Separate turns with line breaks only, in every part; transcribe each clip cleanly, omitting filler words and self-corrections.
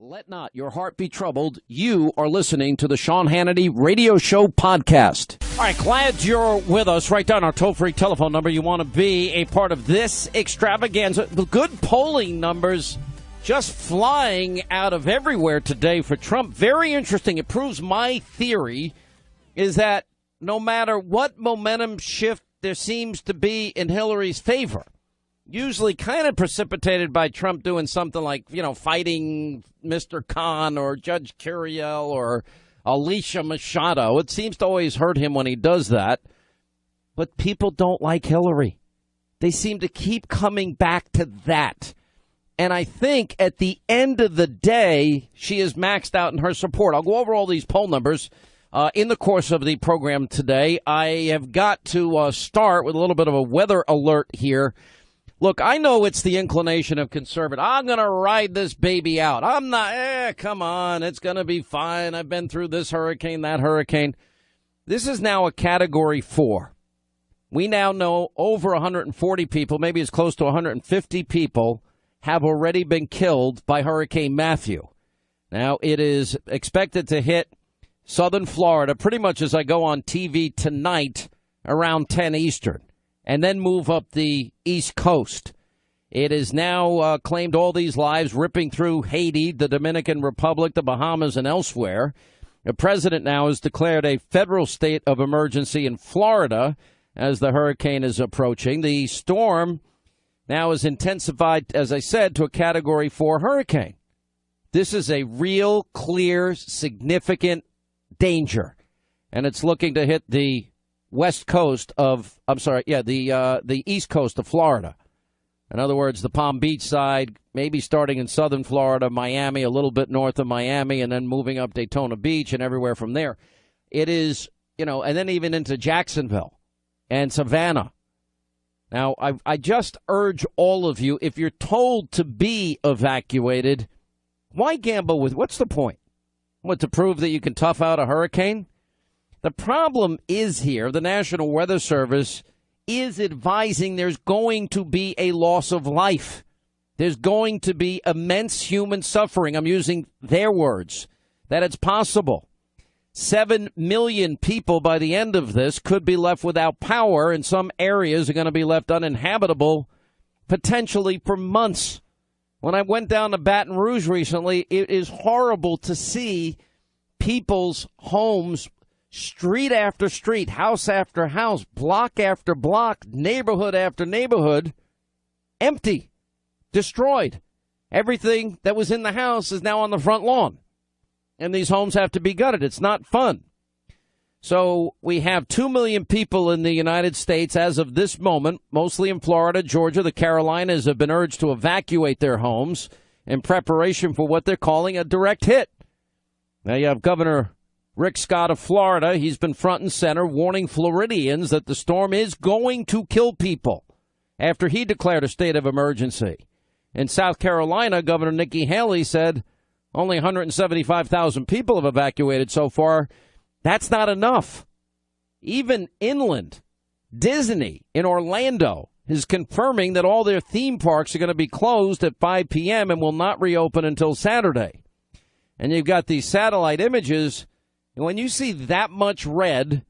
Let not your heart be troubled. You are listening to the Sean Hannity Radio Show podcast. All right, glad you're with us. Write down our toll-free telephone number. You want to be a part of this extravaganza. The good polling numbers just flying out of everywhere today for Trump. Very interesting. It proves my theory is that no matter what momentum shift there seems to be in Hillary's favor, usually kind of precipitated by Trump doing something like, fighting Mr. Khan or Judge Curiel or Alicia Machado. It seems to always hurt him when he does that. But people don't like Hillary. They seem to keep coming back to that. And I think at the end of the day, she is maxed out in her support. I'll go over all these poll numbers in the course of the program today. I have got to start with a little bit of a weather alert here. Look, I know it's the inclination of conservative. I'm going to ride this baby out. I'm not, come on, it's going to be fine. I've been through this hurricane, that hurricane. This is now a Category 4. We now know over 140 people, maybe as close to 150 people, have already been killed by Hurricane Matthew. Now, it is expected to hit southern Florida pretty much as I go on TV tonight around 10 Eastern. And then move up the East Coast. It is now claimed all these lives, ripping through Haiti, the Dominican Republic, the Bahamas, and elsewhere. The president now has declared a federal state of emergency in Florida as the hurricane is approaching. The storm now is intensified, as I said, to a Category 4 hurricane. This is a real, clear, significant danger. And it's looking to hit the west coast of, the east coast of Florida. In other words, the Palm Beach side, maybe starting in southern Florida, Miami, a little bit north of Miami, and then moving up Daytona Beach and everywhere from there. It is, and then even into Jacksonville and Savannah. Now, I just urge all of you, if you're told to be evacuated, why gamble with, what's the point? What, to prove that you can tough out a hurricane? The problem is here, the National Weather Service is advising there's going to be a loss of life. There's going to be immense human suffering. I'm using their words, that it's possible. 7 million people by the end of this could be left without power, and some areas are going to be left uninhabitable, potentially for months. When I went down to Baton Rouge recently, it is horrible to see people's homes, street after street, house after house, block after block, neighborhood after neighborhood, empty, destroyed. Everything that was in the house is now on the front lawn. And these homes have to be gutted. It's not fun. So we have 2 million people in the United States as of this moment, mostly in Florida, Georgia. The Carolinas have been urged to evacuate their homes in preparation for what they're calling a direct hit. Now you have Governor Rick Scott of Florida. He's been front and center warning Floridians that the storm is going to kill people after he declared a state of emergency. In South Carolina, Governor Nikki Haley said only 175,000 people have evacuated so far. That's not enough. Even inland, Disney in Orlando is confirming that all their theme parks are going to be closed at 5 p.m. and will not reopen until Saturday. And you've got these satellite images. And when you see that much red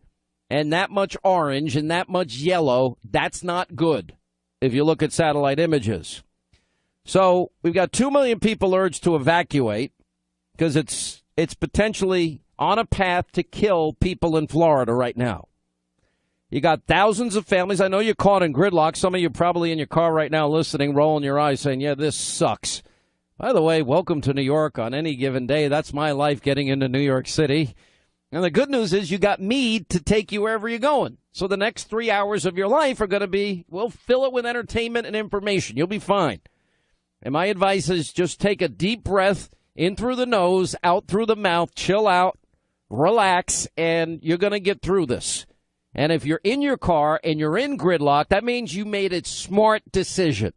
and that much orange and that much yellow, that's not good if you look at satellite images. So we've got 2 million people urged to evacuate because it's potentially on a path to kill people in Florida right now. You got thousands of families. I know you're caught in gridlock. Some of you probably in your car right now listening, rolling your eyes saying, yeah, this sucks. By the way, welcome to New York on any given day. That's my life getting into New York City. And the good news is you got me to take you wherever you're going. So the next 3 hours of your life are going to be, we'll fill it with entertainment and information. You'll be fine. And my advice is just take a deep breath in through the nose, out through the mouth, chill out, relax, and you're going to get through this. And if you're in your car and you're in gridlock, that means you made a smart decision.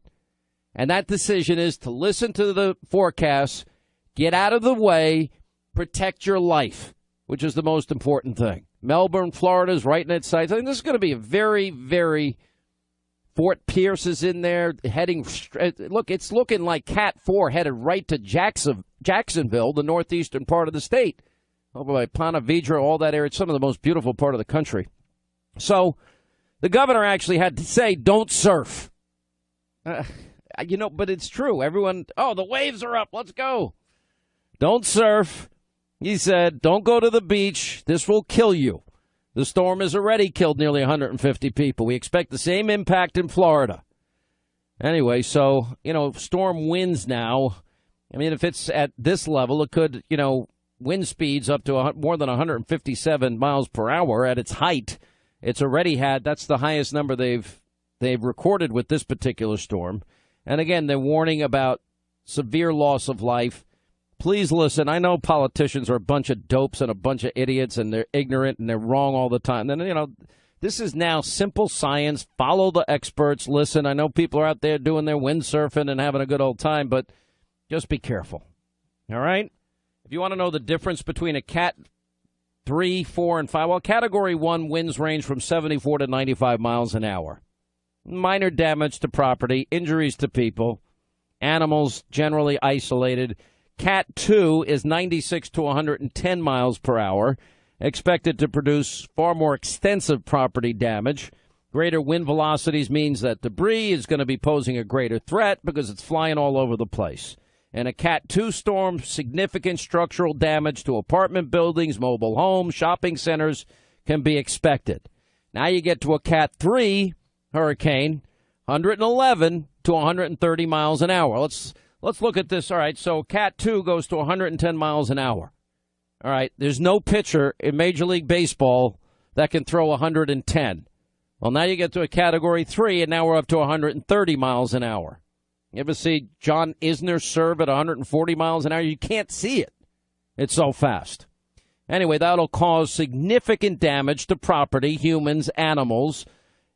And that decision is to listen to the forecast, get out of the way, protect your life, which is the most important thing. Melbourne, Florida is right in its sights. I think this is going to be a very, very Fort Pierce is in there heading. Look, it's looking like Cat 4 headed right to Jacksonville, the northeastern part of the state. Over by Ponte Vedra, all that area. It's some of the most beautiful part of the country. So the governor actually had to say, don't surf. But it's true. Everyone, the waves are up. Let's go. Don't surf. He said, don't go to the beach. This will kill you. The storm has already killed nearly 150 people. We expect the same impact in Florida. Anyway, so, storm winds now. I mean, if it's at this level, it could, wind speeds up to more than 157 miles per hour at its height. It's already that's the highest number they've recorded with this particular storm. And again, they're warning about severe loss of life. Please listen. I know politicians are a bunch of dopes and a bunch of idiots, and they're ignorant and they're wrong all the time. And this is now simple science. Follow the experts. Listen, I know people are out there doing their windsurfing and having a good old time, but just be careful. All right? If you want to know the difference between a Cat 3, 4, and 5, well, Category 1 winds range from 74 to 95 miles an hour. Minor damage to property, injuries to people, animals generally isolated. Cat 2 is 96 to 110 miles per hour, expected to produce far more extensive property damage. Greater wind velocities means that debris is going to be posing a greater threat because it's flying all over the place. And a Cat 2 storm, significant structural damage to apartment buildings, mobile homes, shopping centers can be expected. Now you get to a Cat 3 hurricane, 111 to 130 miles an hour. Let's look at this. All right, so Cat 2 goes to 110 miles an hour. All right, there's no pitcher in Major League Baseball that can throw 110. Well, now you get to a Category 3, and now we're up to 130 miles an hour. You ever see John Isner serve at 140 miles an hour? You can't see it. It's so fast. Anyway, that'll cause significant damage to property, humans, animals.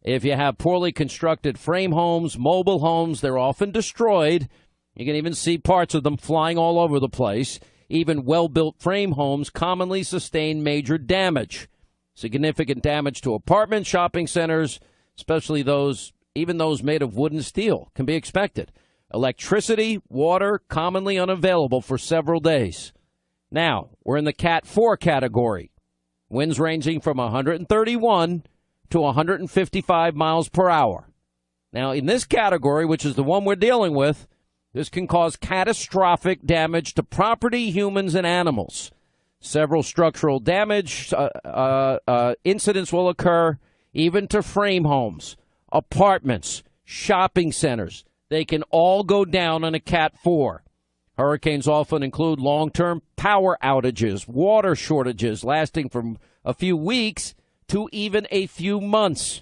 If you have poorly constructed frame homes, mobile homes, they're often destroyed. You can even see parts of them flying all over the place. Even well-built frame homes commonly sustain major damage. Significant damage to apartments, shopping centers, especially even those made of wood and steel, can be expected. Electricity, water, commonly unavailable for several days. Now, we're in the Cat 4 category. Winds ranging from 131 to 155 miles per hour. Now, in this category, which is the one we're dealing with, this can cause catastrophic damage to property, humans, and animals. Several structural damage incidents will occur, even to frame homes, apartments, shopping centers. They can all go down on a Cat 4. Hurricanes often include long-term power outages, water shortages lasting from a few weeks to even a few months.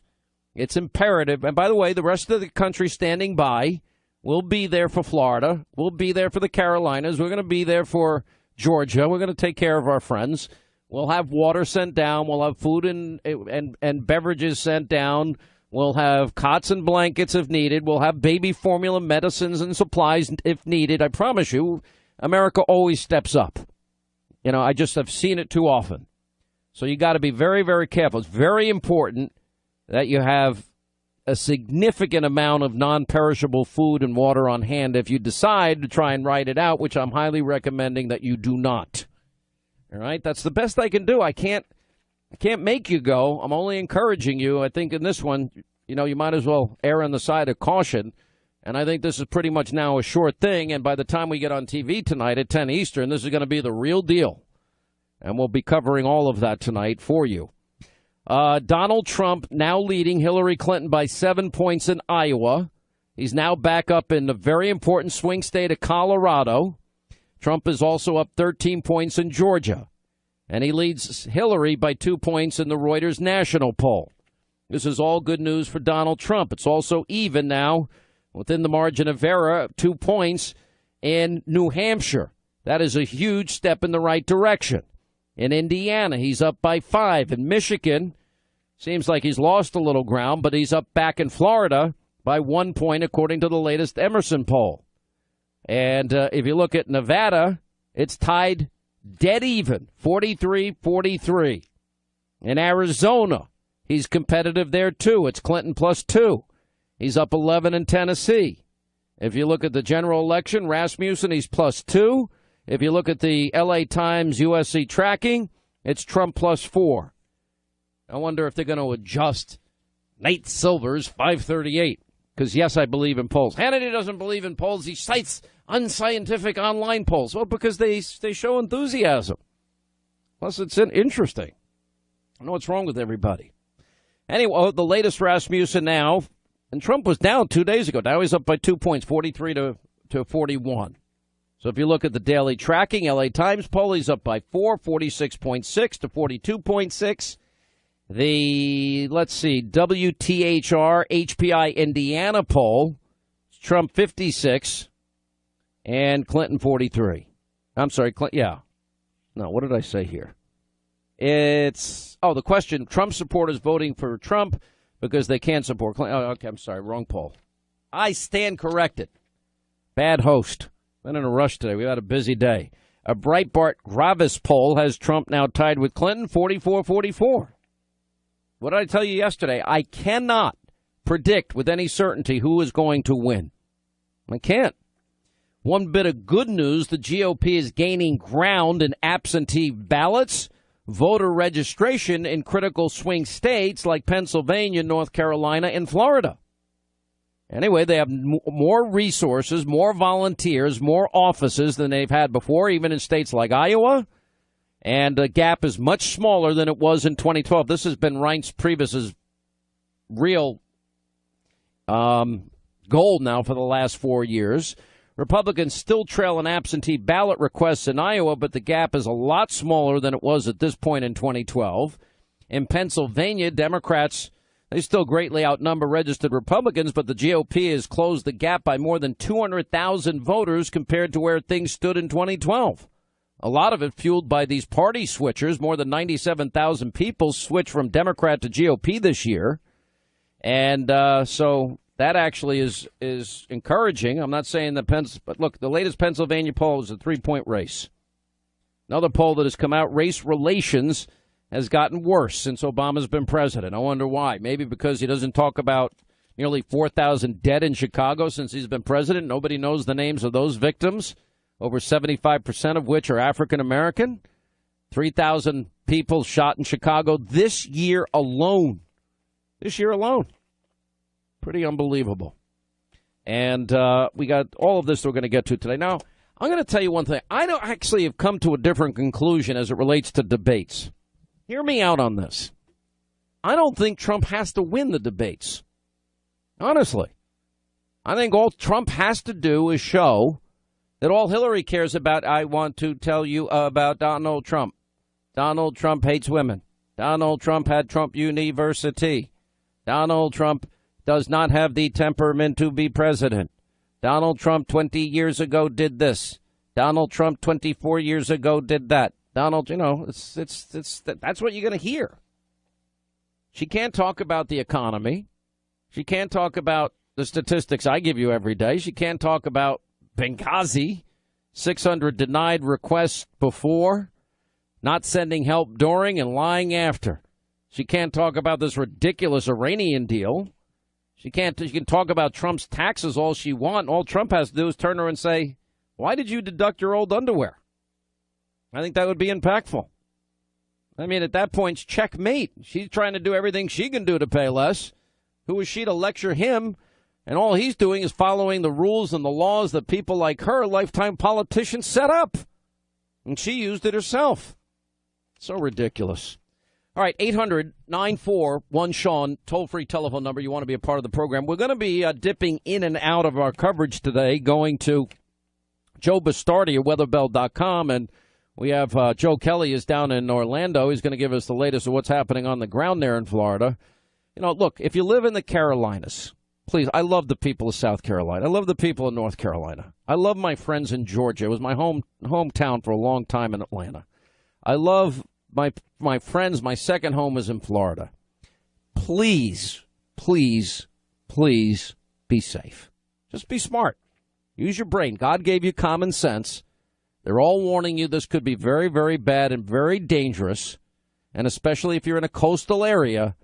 It's imperative. And by the way, the rest of the country standing by. We'll be there for Florida. We'll be there for the Carolinas. We're going to be there for Georgia. We're going to take care of our friends. We'll have water sent down. We'll have food and beverages sent down. We'll have cots and blankets if needed. We'll have baby formula medicines and supplies if needed. I promise you, America always steps up. I've seen it too often. So you got to be very, very careful. It's very important that you have a significant amount of non-perishable food and water on hand if you decide to try and ride it out, which I'm highly recommending that you do not. All right? That's the best I can do. I can't make you go. I'm only encouraging you. I think in this one, you might as well err on the side of caution. And I think this is pretty much now a short thing. And by the time we get on TV tonight at 10 Eastern, this is going to be the real deal. And we'll be covering all of that tonight for you. Donald Trump now leading Hillary Clinton by 7 points in Iowa. He's now back up in the very important swing state of Colorado. Trump is also up 13 points in Georgia. And he leads Hillary by 2 points in the Reuters national poll. This is all good news for Donald Trump. It's also even now within the margin of error, 2 points in New Hampshire. That is a huge step in the right direction. In Indiana, he's up by 5. In Michigan, seems like he's lost a little ground, but he's up back in Florida by 1 point, according to the latest Emerson poll. And if you look at Nevada, it's tied dead even, 43-43. In Arizona, he's competitive there, too. It's Clinton plus 2. He's up 11 in Tennessee. If you look at the general election, Rasmussen, he's +2. If you look at the LA Times USC tracking, it's Trump +4. I wonder if they're going to adjust Nate Silver's 538. Because, yes, I believe in polls. Hannity doesn't believe in polls. He cites unscientific online polls. Well, because they show enthusiasm. Plus, it's interesting. I know what's wrong with everybody. Anyway, the latest Rasmussen now, and Trump was down 2 days ago. Now he's up by 2 points, 43 to 41. So if you look at the daily tracking, LA Times poll, he's up by 4, 46.6 to 42.6. The, let's see, WTHR HPI Indiana poll, Trump 56 and Clinton 43. I'm sorry, yeah. No, what did I say here? It's, the question, Trump supporters voting for Trump because they can't support Clinton. Oh, okay, I'm sorry, wrong poll. I stand corrected. Bad host. Been in a rush today. We've had a busy day. A Breitbart Gravis poll has Trump now tied with Clinton, 44-44. What did I tell you yesterday? I cannot predict with any certainty who is going to win. I can't. One bit of good news, the GOP is gaining ground in absentee ballots, voter registration in critical swing states like Pennsylvania, North Carolina, and Florida. Anyway, they have more resources, more volunteers, more offices than they've had before, even in states like Iowa. And the gap is much smaller than it was in 2012. This has been Reince Priebus's real goal now for the last 4 years. Republicans still trail an absentee ballot requests in Iowa, but the gap is a lot smaller than it was at this point in 2012. In Pennsylvania, Democrats, they still greatly outnumber registered Republicans, but the GOP has closed the gap by more than 200,000 voters compared to where things stood in 2012. A lot of it fueled by these party switchers. More than 97,000 people switched from Democrat to GOP this year. And so that actually is encouraging. I'm not saying that but look, the latest Pennsylvania poll is a 3-point race. Another poll that has come out, race relations has gotten worse since Obama's been president. I wonder why. Maybe because he doesn't talk about nearly 4,000 dead in Chicago since he's been president. Nobody knows the names of those victims, over 75% of which are African American. 3,000 people shot in Chicago this year alone. This year alone. Pretty unbelievable. And we got all of this we're going to get to today. Now, I'm going to tell you one thing. I don't actually have come to a different conclusion as it relates to debates. Hear me out on this. I don't think Trump has to win the debates. Honestly. I think all Trump has to do is show that all Hillary cares about, I want to tell you about Donald Trump. Donald Trump hates women. Donald Trump had Trump University. Donald Trump does not have the temperament to be president. Donald Trump 20 years ago did this. Donald Trump 24 years ago did that. Donald, that's what you're going to hear. She can't talk about the economy. She can't talk about the statistics I give you every day. She can't talk about Benghazi, 600 denied requests before, not sending help during, and lying after. She can't talk about this ridiculous Iranian deal. She can talk about Trump's taxes all she wants. All Trump has to do is turn her and say, why did you deduct your old underwear? I think that would be impactful. I mean, at that point, it's checkmate. She's trying to do everything she can do to pay less. Who is she to lecture him? And all he's doing is following the rules and the laws that people like her, lifetime politicians, set up. And she used it herself. So ridiculous. All right, 800-941-SEAN, toll-free telephone number. You want to be a part of the program. We're going to be dipping in and out of our coverage today, going to Joe Bastardi of weatherbell.com. And we have Joe Kelly is down in Orlando. He's going to give us the latest of what's happening on the ground there in Florida. You know, look, if you live in the Carolinas, please, I love the people of South Carolina. I love the people of North Carolina. I love my friends in Georgia. It was my hometown for a long time in Atlanta. I love my friends. My second home is in Florida. Please, please, please be safe. Just be smart. Use your brain. God gave you common sense. They're all warning you this could be very, very bad and very dangerous. And especially if you're in a coastal area,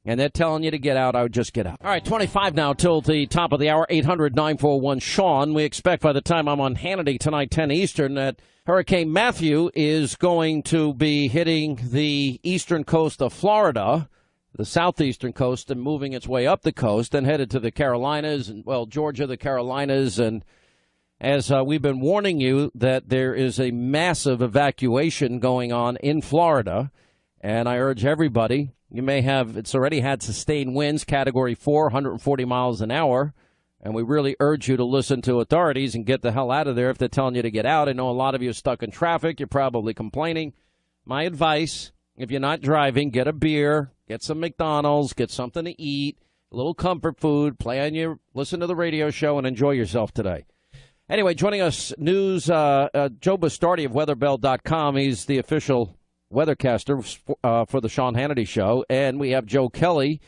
and they're telling you to get out, I would just get out. All right, 25 now till the top of the hour, 800-941-SEAN. We expect by the time I'm on Hannity tonight, 10 Eastern, that Hurricane Matthew is going to be hitting the eastern coast of Florida, the southeastern coast, and moving its way up the coast and headed to the Carolinas and, well, Georgia, the Carolinas. And as we've been warning you that there is a massive evacuation going on in Florida, and I urge everybody, it's already had sustained winds, Category 4, 140 miles an hour, and we really urge you to listen to authorities and get the hell out of there if they're telling you to get out. I know a lot of you are stuck in traffic. You're probably complaining. My advice, if you're not driving, get a beer, get some McDonald's, get something to eat, a little comfort food, listen to the radio show, and enjoy yourself today. Anyway, joining us, Joe Bastardi of weatherbell.com. He's the official weathercaster for the Sean Hannity Show. And we have Joe Kelly.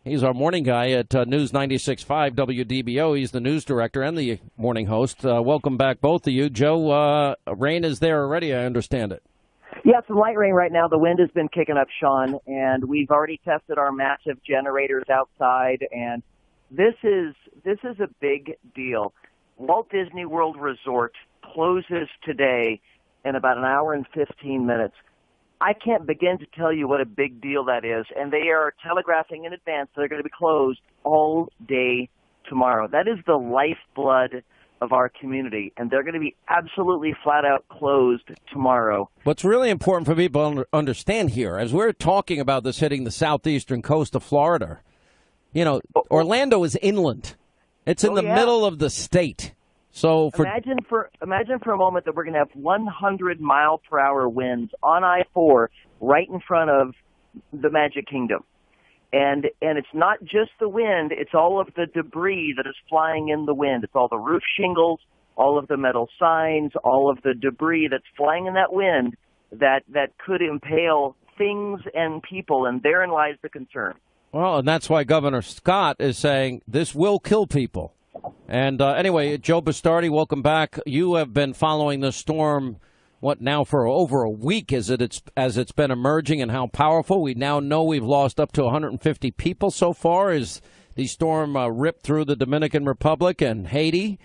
He's our morning guy at News 96.5 WDBO. He's the news director and the morning host. Welcome back, both of you. Joe, rain is there already, I understand it.
Yeah, some light rain right now. The wind has been kicking up, Sean, and we've already tested our massive generators outside, and this is a big deal. Walt Disney World Resort closes today in about an hour and 15 minutes. I can't begin to tell you what a big deal that is, and they are telegraphing in advance they're going to be closed all day tomorrow. That is the lifeblood of our community, and they're going to be absolutely flat-out closed tomorrow.
What's really important for people to understand here, as we're talking about this hitting the southeastern coast of Florida, Orlando is inland. It's in the middle of the state. So
imagine for a moment that we're going to have 100-mile-per-hour winds on I-4 right in front of the Magic Kingdom. And it's not just the wind, it's all of the debris that is flying in the wind. It's all the roof shingles, all of the metal signs, all of the debris that's flying in that wind that could impale things and people, and therein lies the concern.
Well, and that's why Governor Scott is saying this will kill people. And anyway, Joe Bastardi, welcome back. You have been following the storm, now for over a week as it's been emerging and how powerful. We now know we've lost up to 150 people so far as the storm ripped through the Dominican Republic and Haiti,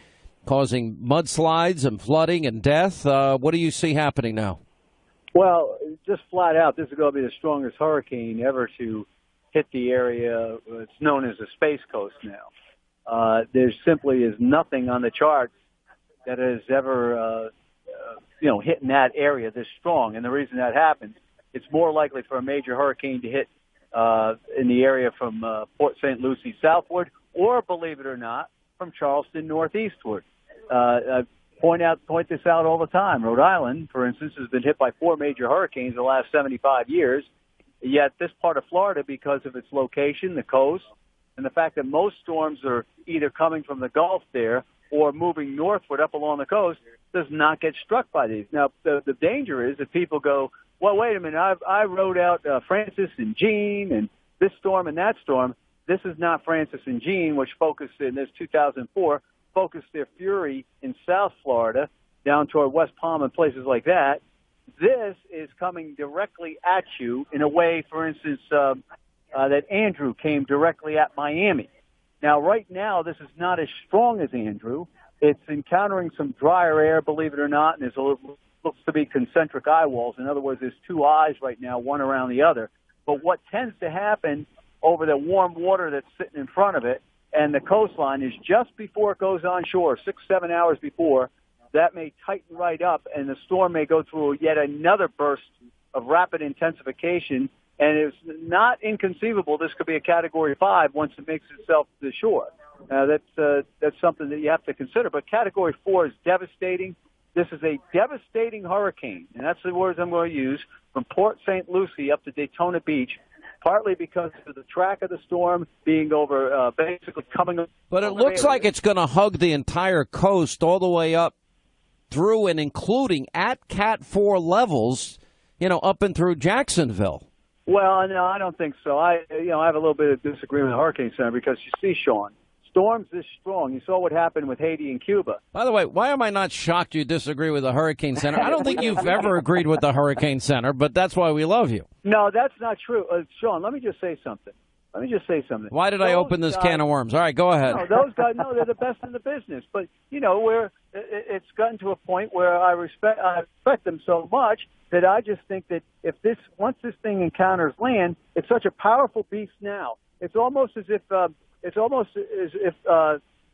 causing mudslides and flooding and death. What do you see happening now?
Well, just flat out, this is going to be the strongest hurricane ever to hit the area. It's known as the Space Coast now. There simply is nothing on the charts that has ever, hit in that area this strong. And the reason that happens, it's more likely for a major hurricane to hit in the area from Port St. Lucie southward, or, believe it or not, from Charleston northeastward. I point this out all the time. Rhode Island, for instance, has been hit by 4 major hurricanes in the last 75 years. Yet this part of Florida, because of its location, the coast, and the fact that most storms are either coming from the Gulf there or moving northward up along the coast, does not get struck by these. Now, the danger is that people go, well, wait a minute, I wrote out Francis and Jean and this storm and that storm. This is not Francis and Jean, which focused in this 2004, focused their fury in South Florida down toward West Palm and places like that. This is coming directly at you in a way, for instance, that Andrew came directly at Miami. Now, right now, this is not as strong as Andrew. It's encountering some drier air, believe it or not, and looks to be concentric eye walls. In other words, there's 2 eyes right now, one around the other. But what tends to happen over the warm water that's sitting in front of it and the coastline is just before it goes on shore, 6-7 hours before, that may tighten right up, and the storm may go through yet another burst of rapid intensification. And it's not inconceivable this could be a Category 5 once it makes itself to the shore. That's something that you have to consider. But Category 4 is devastating. This is a devastating hurricane, and that's the words I'm going to use, from Port St. Lucie up to Daytona Beach, partly because of the track of the storm being over, basically coming up.
But it looks like it's going to hug the entire coast all the way up through and including at Cat 4 levels, up and through Jacksonville.
Well, no, I don't think so. I have a little bit of disagreement with the Hurricane Center because you see, Sean, storms this strong. You saw what happened with Haiti and Cuba.
By the way, why am I not shocked you disagree with the Hurricane Center? I don't think you've ever agreed with the Hurricane Center, but that's why we love you.
No, that's not true. Sean, let me just say something. let me just say something.
Why did I open this can of worms? All right, go ahead.
No, those guys, no, they're the best in the business. But, where it's gotten to a point where I respect them so much that I just think that once this thing encounters land, it's such a powerful beast now. It's almost as if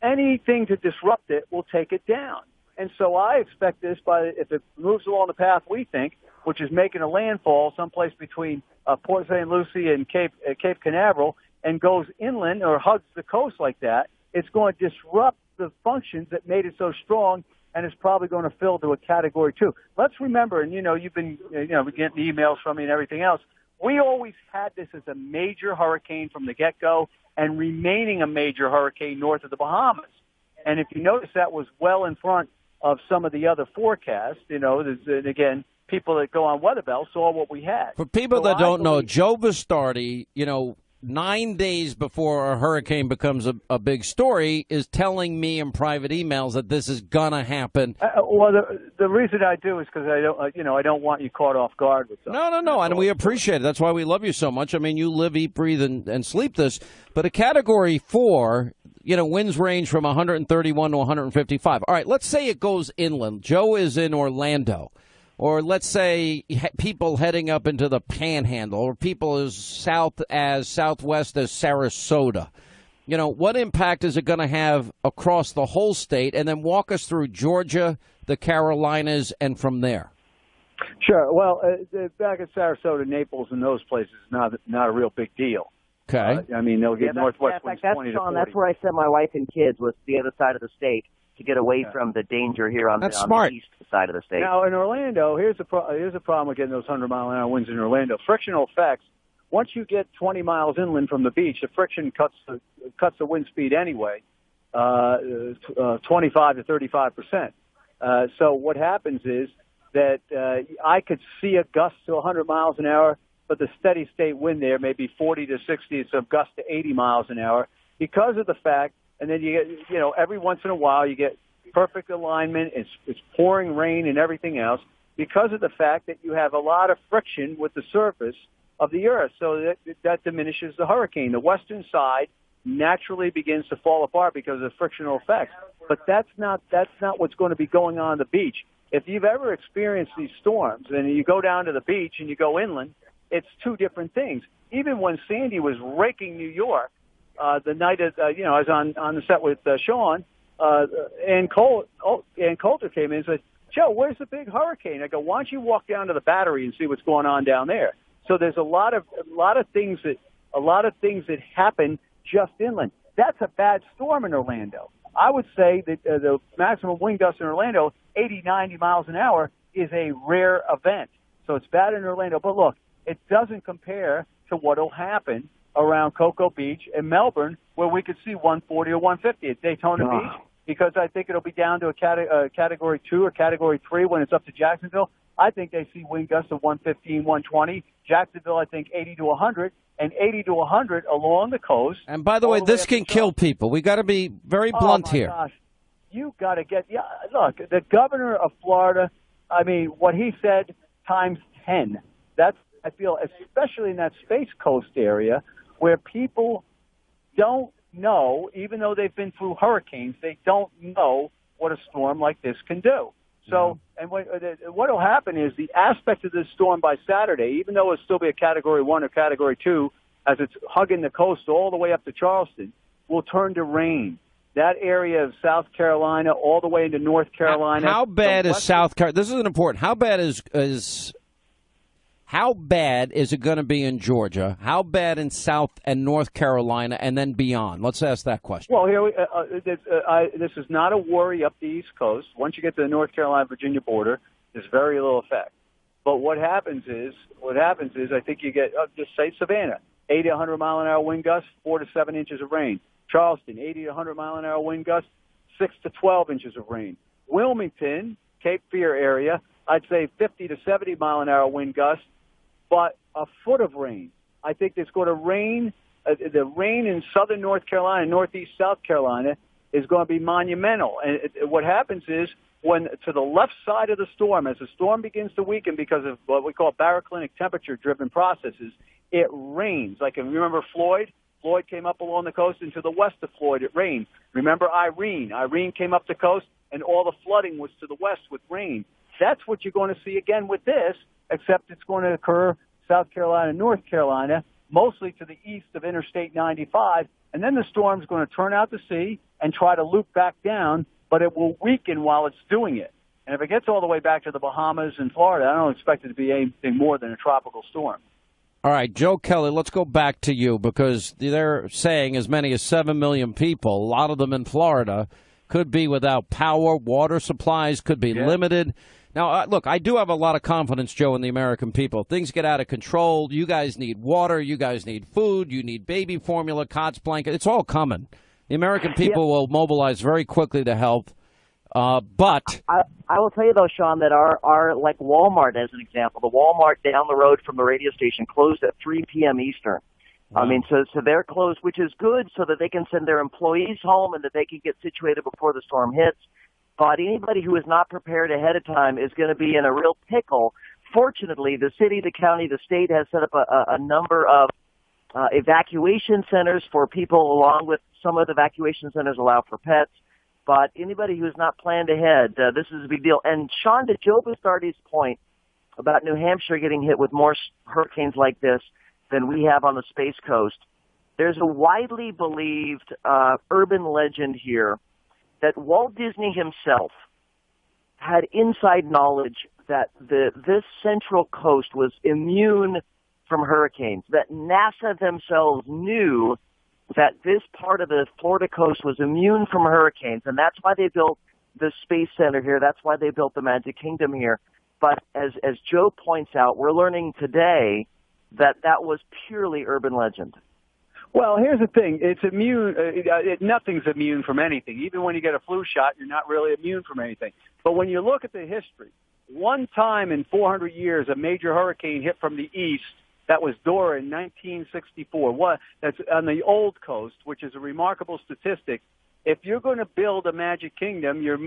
anything to disrupt it will take it down. And so I expect this if it moves along the path we think, which is making a landfall someplace between Port St. Lucie and Cape Canaveral, and goes inland or hugs the coast like that, it's going to disrupt the functions that made it so strong, and it's probably going to fill to a Category 2. Let's remember, and you've been getting emails from me and everything else, we always had this as a major hurricane from the get-go and remaining a major hurricane north of the Bahamas. And if you notice, that was well in front of some of the other forecasts. And again, people that go on Weather Bell saw what we had.
For people that don't know, Joe Vistardi, 9 days before a hurricane becomes a big story, is telling me in private emails that this is gonna happen.
Well, the reason I do is because I don't want you caught off guard with something.
No, and we appreciate it. That's why we love you so much. I mean, you live, eat, breathe, and sleep this. But a Category 4, winds range from 131 to 155. All right, let's say it goes inland. Joe is in Orlando. Or let's say people heading up into the Panhandle, or people as southwest as Sarasota. What impact is it going to have across the whole state? And then walk us through Georgia, the Carolinas, and from there.
Sure. Well, back at Sarasota, Naples, and those places, not a real big deal.
Okay.
They'll get northwest winds 20 to 40.
That's where I sent my wife and kids, was the other side of the state, to get away from the danger here on the east side of the state.
Now, in Orlando, here's a problem with getting those 100-mile-an-hour winds in Orlando. Frictional effects. Once you get 20 miles inland from the beach, the friction cuts the wind speed anyway, 25 to 35%. So what happens is that I could see a gust to 100 miles an hour, but the steady state wind there may be 40 to 60, so gust to 80 miles an hour because of the fact. And then you get, every once in a while you get perfect alignment. It's pouring rain and everything else because of the fact that you have a lot of friction with the surface of the earth. So that diminishes the hurricane. The western side naturally begins to fall apart because of frictional effects. But that's not what's going to be going on the beach. If you've ever experienced these storms and you go down to the beach and you go inland, it's two different things. Even when Sandy was raking New York, the night I was on the set with Sean, and Coulter came in and said, "Joe, where's the big hurricane?" I go, "Why don't you walk down to the Battery and see what's going on down there?" So there's a lot of things that happen just inland. That's a bad storm in Orlando. I would say that the maximum wind gust in Orlando, 80, 90 miles an hour, is a rare event. So it's bad in Orlando. But look, it doesn't compare to what will happen around Cocoa Beach and Melbourne, where we could see 140 or 150 at Daytona Beach, because I think it'll be down to a Category 2 or Category 3 when it's up to Jacksonville. I think they see wind gusts of 115, 120. Jacksonville, I think 80 to 100, and 80 to 100 along the coast.
And by the way, this can kill people. We got to be very blunt here.
Gosh. You got to get look, the governor of Florida, what he said times 10. That's, I feel, especially in that Space Coast area, where people don't know, even though they've been through hurricanes, they don't know what a storm like this can do. So, and what will happen is the aspect of this storm by Saturday, even though it'll still be a Category 1 or Category 2, as it's hugging the coast all the way up to Charleston, will turn to rain. That area of South Carolina all the way into North Carolina.
How bad is South Carolina? This is important. How bad is it going to be in Georgia? How bad in South and North Carolina, and then beyond? Let's ask that question.
Well, this is not a worry up the East Coast. Once you get to the North Carolina-Virginia border, there's very little effect. But what happens is I think you get, just say Savannah, 80 to 100 mile an hour wind gusts, 4 to 7 inches of rain. Charleston, 80 to 100 mile an hour wind gusts, 6 to 12 inches of rain. Wilmington, Cape Fear area, I'd say 50 to 70 mile an hour wind gusts, but a foot of rain. I think there's going to rain. The rain in southern North Carolina, northeast South Carolina, is going to be monumental. And what happens is when to the left side of the storm, as the storm begins to weaken because of what we call baroclinic temperature-driven processes, it rains. Like if you remember Floyd, Floyd came up along the coast, and to the west of Floyd it rained. Remember Irene? Irene came up the coast, and all the flooding was to the west with rain. That's what you're going to see again with this, except it's going to occur South Carolina, North Carolina, mostly to the east of Interstate 95, and then the storm's going to turn out to sea and try to loop back down, but it will weaken while it's doing it. And if it gets all the way back to the Bahamas and Florida, I don't expect it to be anything more than a tropical storm.
All right, Joe Kelly, let's go back to you, because they're saying as many as 7 million people, a lot of them in Florida, could be without power, water supplies could be limited. Now, look, I do have a lot of confidence, Joe, in the American people. Things get out of control. You guys need water. You guys need food. You need baby formula, cots, blankets. It's all coming. The American people will mobilize very quickly to help. But
I will tell you, though, Sean, that our like Walmart, as an example, the Walmart down the road from the radio station closed at 3 p.m. Eastern. Wow. I mean, so they're closed, which is good so that they can send their employees home and that they can get situated before the storm hits. But anybody who is not prepared ahead of time is going to be in a real pickle. Fortunately, the city, the county, the state has set up a number of evacuation centers for people, along with some of the evacuation centers allow for pets. But anybody who's not planned ahead, this is a big deal. And Sean, to Joe Bastardi's point about New Hampshire getting hit with more hurricanes like this than we have on the Space Coast, there's a widely believed urban legend here that Walt Disney himself had inside knowledge that this central coast was immune from hurricanes, that NASA themselves knew that this part of the Florida coast was immune from hurricanes, and that's why they built the Space Center here. That's why they built the Magic Kingdom here. But as Joe points out, we're learning today that was purely urban legend.
Well, here's the thing. It's immune. Nothing's immune from anything. Even when you get a flu shot, you're not really immune from anything. But when you look at the history, one time in 400 years, a major hurricane hit from the east. That was Dora in 1964. That's on the old coast, which is a remarkable statistic. If you're going to build a Magic Kingdom, you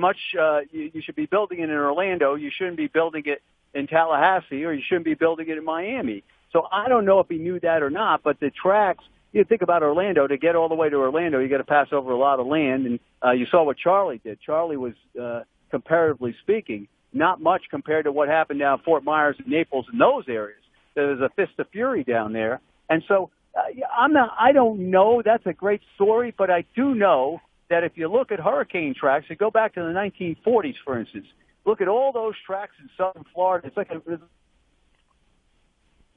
should be building it in Orlando. You shouldn't be building it in Tallahassee, or you shouldn't be building it in Miami. So I don't know if he knew that or not, but the tracks, you think about Orlando, to get all the way to Orlando, you got to pass over a lot of land, and you saw what Charlie did. Charlie was, comparatively speaking, not much compared to what happened down Fort Myers and Naples in those areas. There's a fist of fury down there. And so I don't know. That's a great story, but I do know that if you look at hurricane tracks, you go back to the 1940s, for instance, look at all those tracks in southern Florida. It's like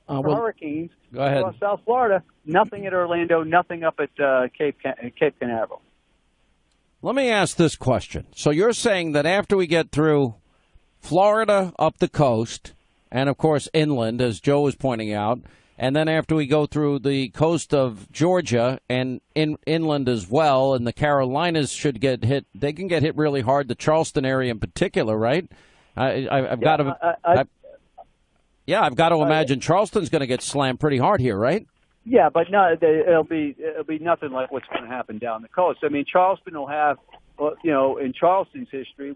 hurricanes across South Florida, nothing at Orlando, nothing up at Cape Canaveral.
Let me ask this question. So you're saying that after we get through Florida up the coast, and, of course, inland, as Joe was pointing out, and then after we go through the coast of Georgia and inland as well, and the Carolinas should get hit, they can get hit really hard, the Charleston area in particular, right? I've got to imagine Charleston's going to get slammed pretty hard here, right?
Yeah, but no, it'll be nothing like what's going to happen down the coast. I mean, Charleston will have, in Charleston's history,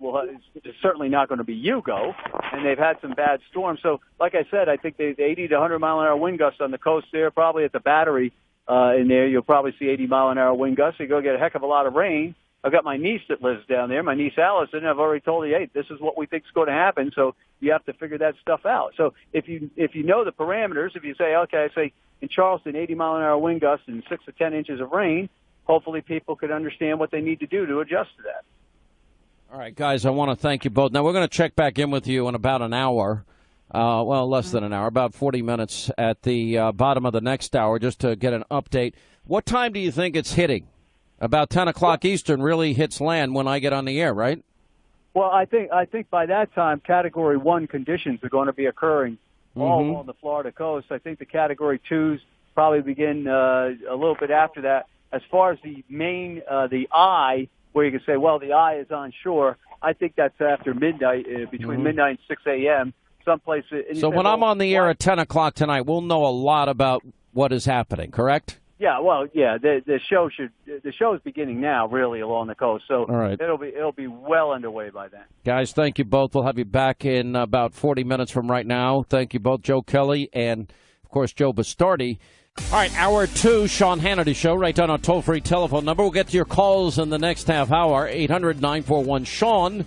it's certainly not going to be Hugo, and they've had some bad storms. So, like I said, I think the 80 to 100 mile an hour wind gusts on the coast there, probably at the Battery in there, you'll probably see 80 mile an hour wind gusts. You go get a heck of a lot of rain. I've got my niece that lives down there, my niece Allison. I've already told her, hey, this is what we think is going to happen. So you have to figure that stuff out. So if you know the parameters, if you say, okay, I say in Charleston, 80 mile an hour wind gusts and 6 to 10 inches of rain, hopefully people could understand what they need to do to adjust to that.
All right, guys, I want to thank you both. Now, we're going to check back in with you in about an hour. Less than an hour, about 40 minutes at the bottom of the next hour, just to get an update. What time do you think it's hitting? About 10 o'clock Eastern really hits land when I get on the air, right?
Well, I think by that time, Category 1 conditions are going to be occurring all along the Florida coast. I think the Category 2s probably begin a little bit after that. As far as the main, the eye, where you can say, well, the eye is on shore, I think that's after midnight, between midnight and 6 a.m., someplace.
So when I'm on the air at 10 o'clock tonight, we'll know a lot about what is happening, correct?
Yeah, well, yeah, the show is beginning now, really, along the coast. So it'll be well underway by then.
Guys, thank you both. We'll have you back in about 40 minutes from right now. Thank you both, Joe Kelly and, of course, Joe Bastardi. All right, hour two, Sean Hannity Show, right down our toll-free telephone number. We'll get to your calls in the next half hour, 800-941-SEAN.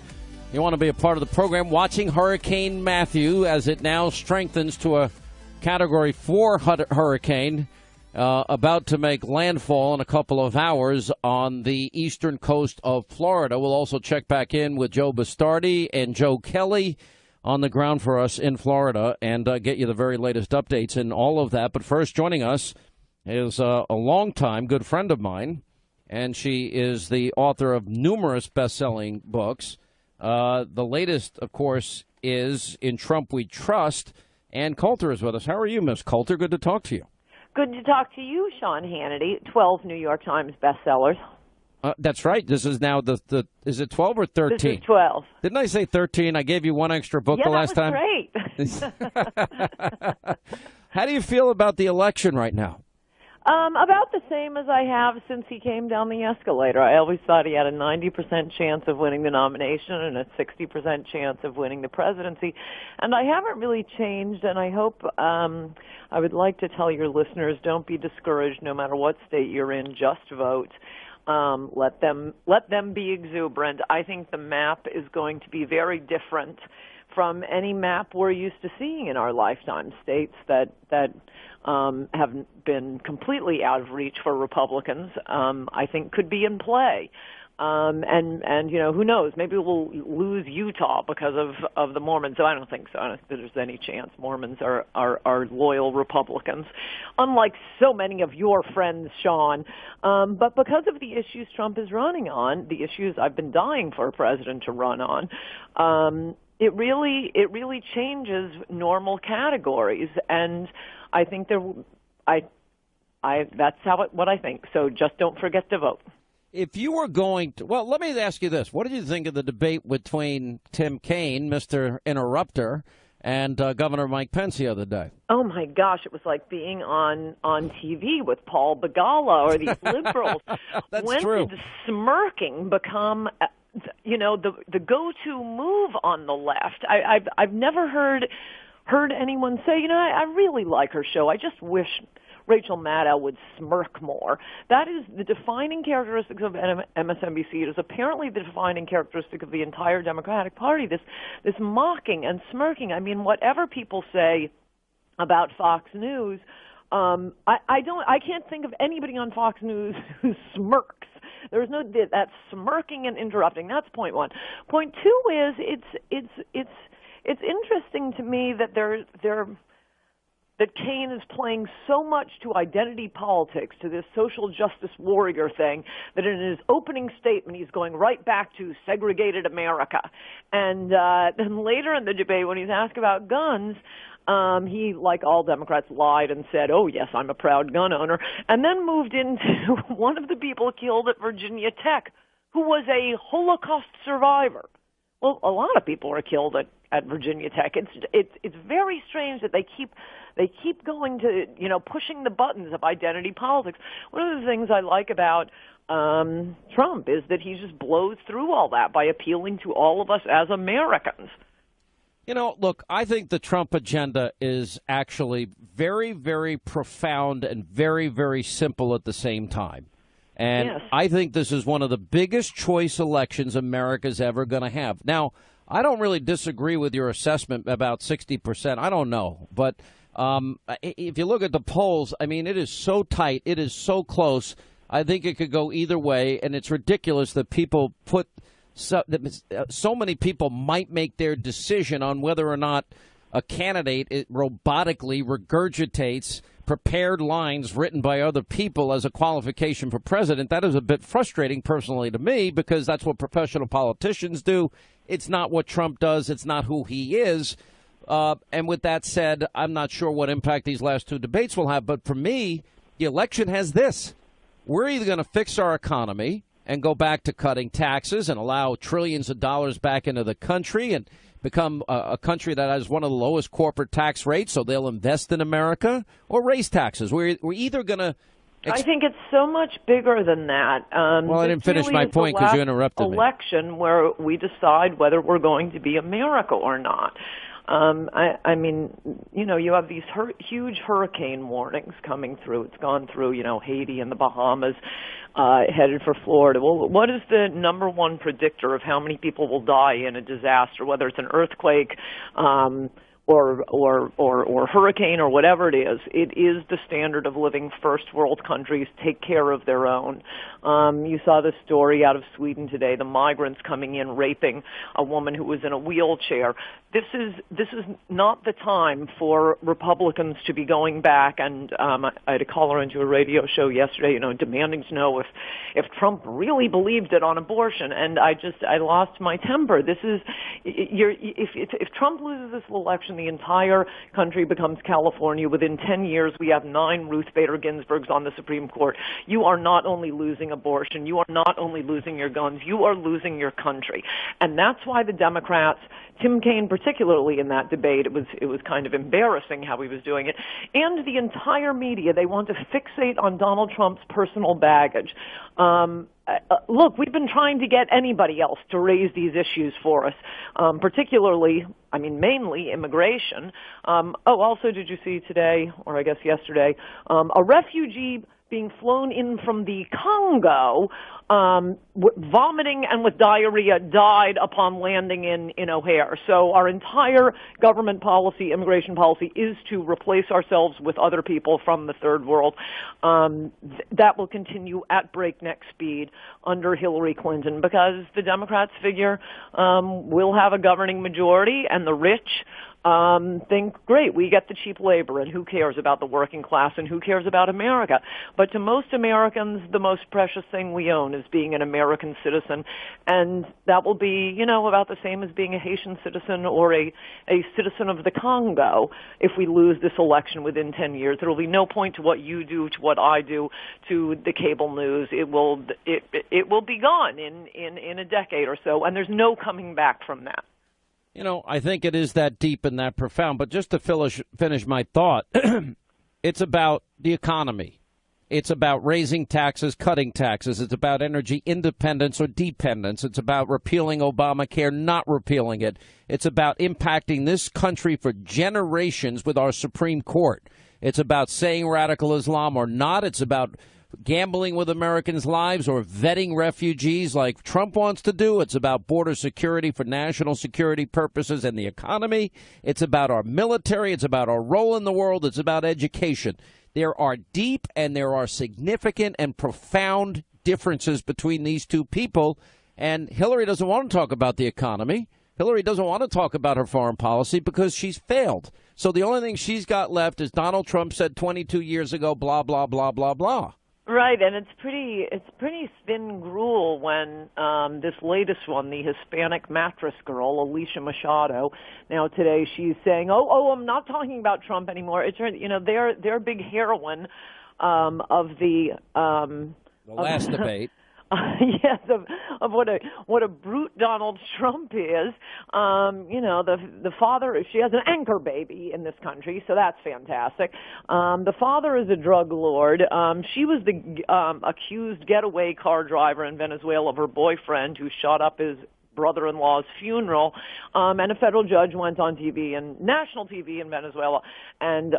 You want to be a part of the program, watching Hurricane Matthew as it now strengthens to a Category 4 hurricane, about to make landfall in a couple of hours on the eastern coast of Florida. We'll also check back in with Joe Bastardi and Joe Kelly on the ground for us in Florida and get you the very latest updates and all of that. But first, joining us is a longtime good friend of mine, and she is the author of numerous best-selling books. The latest, of course, is In Trump We Trust. Ann Coulter is with us. How are you, Miss Coulter? Good to talk to you.
Good to talk to you, Sean Hannity. 12 New York Times bestsellers.
That's right. This is now is it 12 or 13?
This is 12.
Didn't I say 13? I gave you one extra book the last time.
Great.
How do you feel about the election right now?
About the same as I have since he came down the escalator. I always thought he had a 90% chance of winning the nomination and a 60% chance of winning the presidency. And I haven't really changed, and I hope I would like to tell your listeners, don't be discouraged no matter what state you're in, just vote. Let them be exuberant. I think the map is going to be very different from any map we're used to seeing in our lifetime. States that have been completely out of reach for Republicans, I think could be in play. And you know, who knows? Maybe we'll lose Utah because of the Mormons. So I don't think so. I don't think there's any chance. Mormons are loyal Republicans, unlike so many of your friends, Sean. But because of the issues Trump is running on, the issues I've been dying for a president to run on, it really changes normal categories, and I think that's what I think. So just don't forget to vote.
If you were going to, well, let me ask you this. What did you think of the debate between Tim Kaine, Mr. Interrupter, and Governor Mike Pence the other day?
Oh, my gosh. It was like being on TV with Paul Begala or these liberals.
That's
when
true.
did smirking become, the go-to move on the left? I've never heard anyone say, I really like her show. I just wish Rachel Maddow would smirk more. That is the defining characteristics of MSNBC. It is apparently the defining characteristic of the entire Democratic Party, this mocking and smirking. I mean, whatever people say about Fox News, I can't think of anybody on Fox News who smirks. There's no that smirking and interrupting. That's point one. Point two is it's interesting to me that that Kaine is playing so much to identity politics, to this social justice warrior thing, that in his opening statement he's going right back to segregated America. And then later in the debate, when he's asked about guns, he, like all Democrats, lied and said, oh, yes, I'm a proud gun owner, and then moved into one of the people killed at Virginia Tech, who was a Holocaust survivor. Well, a lot of people are killed at Virginia Tech. It's very strange that they keep going to, pushing the buttons of identity politics. One of the things I like about Trump is that he just blows through all that by appealing to all of us as Americans.
Look, I think the Trump agenda is actually very, very profound and very, very simple at the same time. And
yes.
I think this is one of the biggest choice elections America's ever going to have. Now, I don't really disagree with your assessment about 60%. I don't know. But if you look at the polls, I mean, it is so tight. It is so close. I think it could go either way. And it's ridiculous that people so many people might make their decision on whether or not a candidate robotically regurgitates prepared lines written by other people as a qualification for president. That is a bit frustrating personally to me, because that's what professional politicians do. It's not what Trump does. It's not who he is. And with that said, I'm not sure what impact these last two debates will have. But for me, the election has this. We're either going to fix our economy and go back to cutting taxes and allow trillions of dollars back into the country and become a country that has one of the lowest corporate tax rates, so they'll invest in America, or raise taxes. We're either going to...
I think it's so much bigger than that.
Well, I didn't finish my point because you interrupted me.
Election where we decide whether we're going to be America or not. I mean, you have these huge hurricane warnings coming through. It's gone through, Haiti and the Bahamas, headed for Florida. Well, what is the number one predictor of how many people will die in a disaster, whether it's an earthquake, or hurricane or whatever it is? It is the standard of living. First world countries take care of their own. You saw the story out of Sweden today, the migrants coming in raping a woman who was in a wheelchair. This is not the time for Republicans to be going back, and I had a caller into a radio show yesterday, demanding to know if Trump really believed it on abortion, and I lost my temper. This is if Trump loses this election, the entire country becomes California. Within 10 years, we have 9 Ruth Bader Ginsburgs on the Supreme Court. You are not only losing abortion, you are not only losing your guns, you are losing your country. And that's why the Democrats, Tim Kaine particularly in that debate, it was kind of embarrassing how he was doing it, and the entire media, they want to fixate on Donald Trump's personal baggage. Look, we've been trying to get anybody else to raise these issues for us, particularly, mainly immigration. Also, did you see today, or I guess yesterday, a refugee being flown in from the Congo, vomiting and with diarrhea, died upon landing in O'Hare. So our entire government policy, immigration policy, is to replace ourselves with other people from the third world. That will continue at breakneck speed under Hillary Clinton, because the Democrats figure we'll have a governing majority, and the rich think, great, we get the cheap labor, and who cares about the working class, and who cares about America? But to most Americans, the most precious thing we own is being an American citizen, and that will be, about the same as being a Haitian citizen or a citizen of the Congo. If we lose this election within 10 years, there will be no point to what you do, to what I do, to the cable news. It will be gone in a decade or so, and there's no coming back from that.
I think it is that deep and that profound. But just to finish my thought, it's about the economy. It's about raising taxes, cutting taxes. It's about energy independence or dependence. It's about repealing Obamacare, not repealing it. It's about impacting this country for generations with our Supreme Court. It's about saying radical Islam or not. It's about gambling with Americans' lives or vetting refugees like Trump wants to do. It's about border security for national security purposes and the economy. It's about our military. It's about our role in the world. It's about education. There are deep and there are significant and profound differences between these two people. And Hillary doesn't want to talk about the economy. Hillary doesn't want to talk about her foreign policy because she's failed. So the only thing she's got left is Donald Trump said 22 years ago, blah, blah, blah, blah, blah.
Right, and it's pretty thin gruel when this latest one, the Hispanic mattress girl, Alicia Machado, now today she's saying, oh, I'm not talking about Trump anymore. It's their big heroine of the
last debate.
Yes, of what a brute Donald Trump is. The father, she has an anchor baby in this country, so that's fantastic. The father is a drug lord. She was the accused getaway car driver in Venezuela of her boyfriend who shot up his brother-in-law's funeral, and a federal judge went on TV, and national TV in Venezuela, and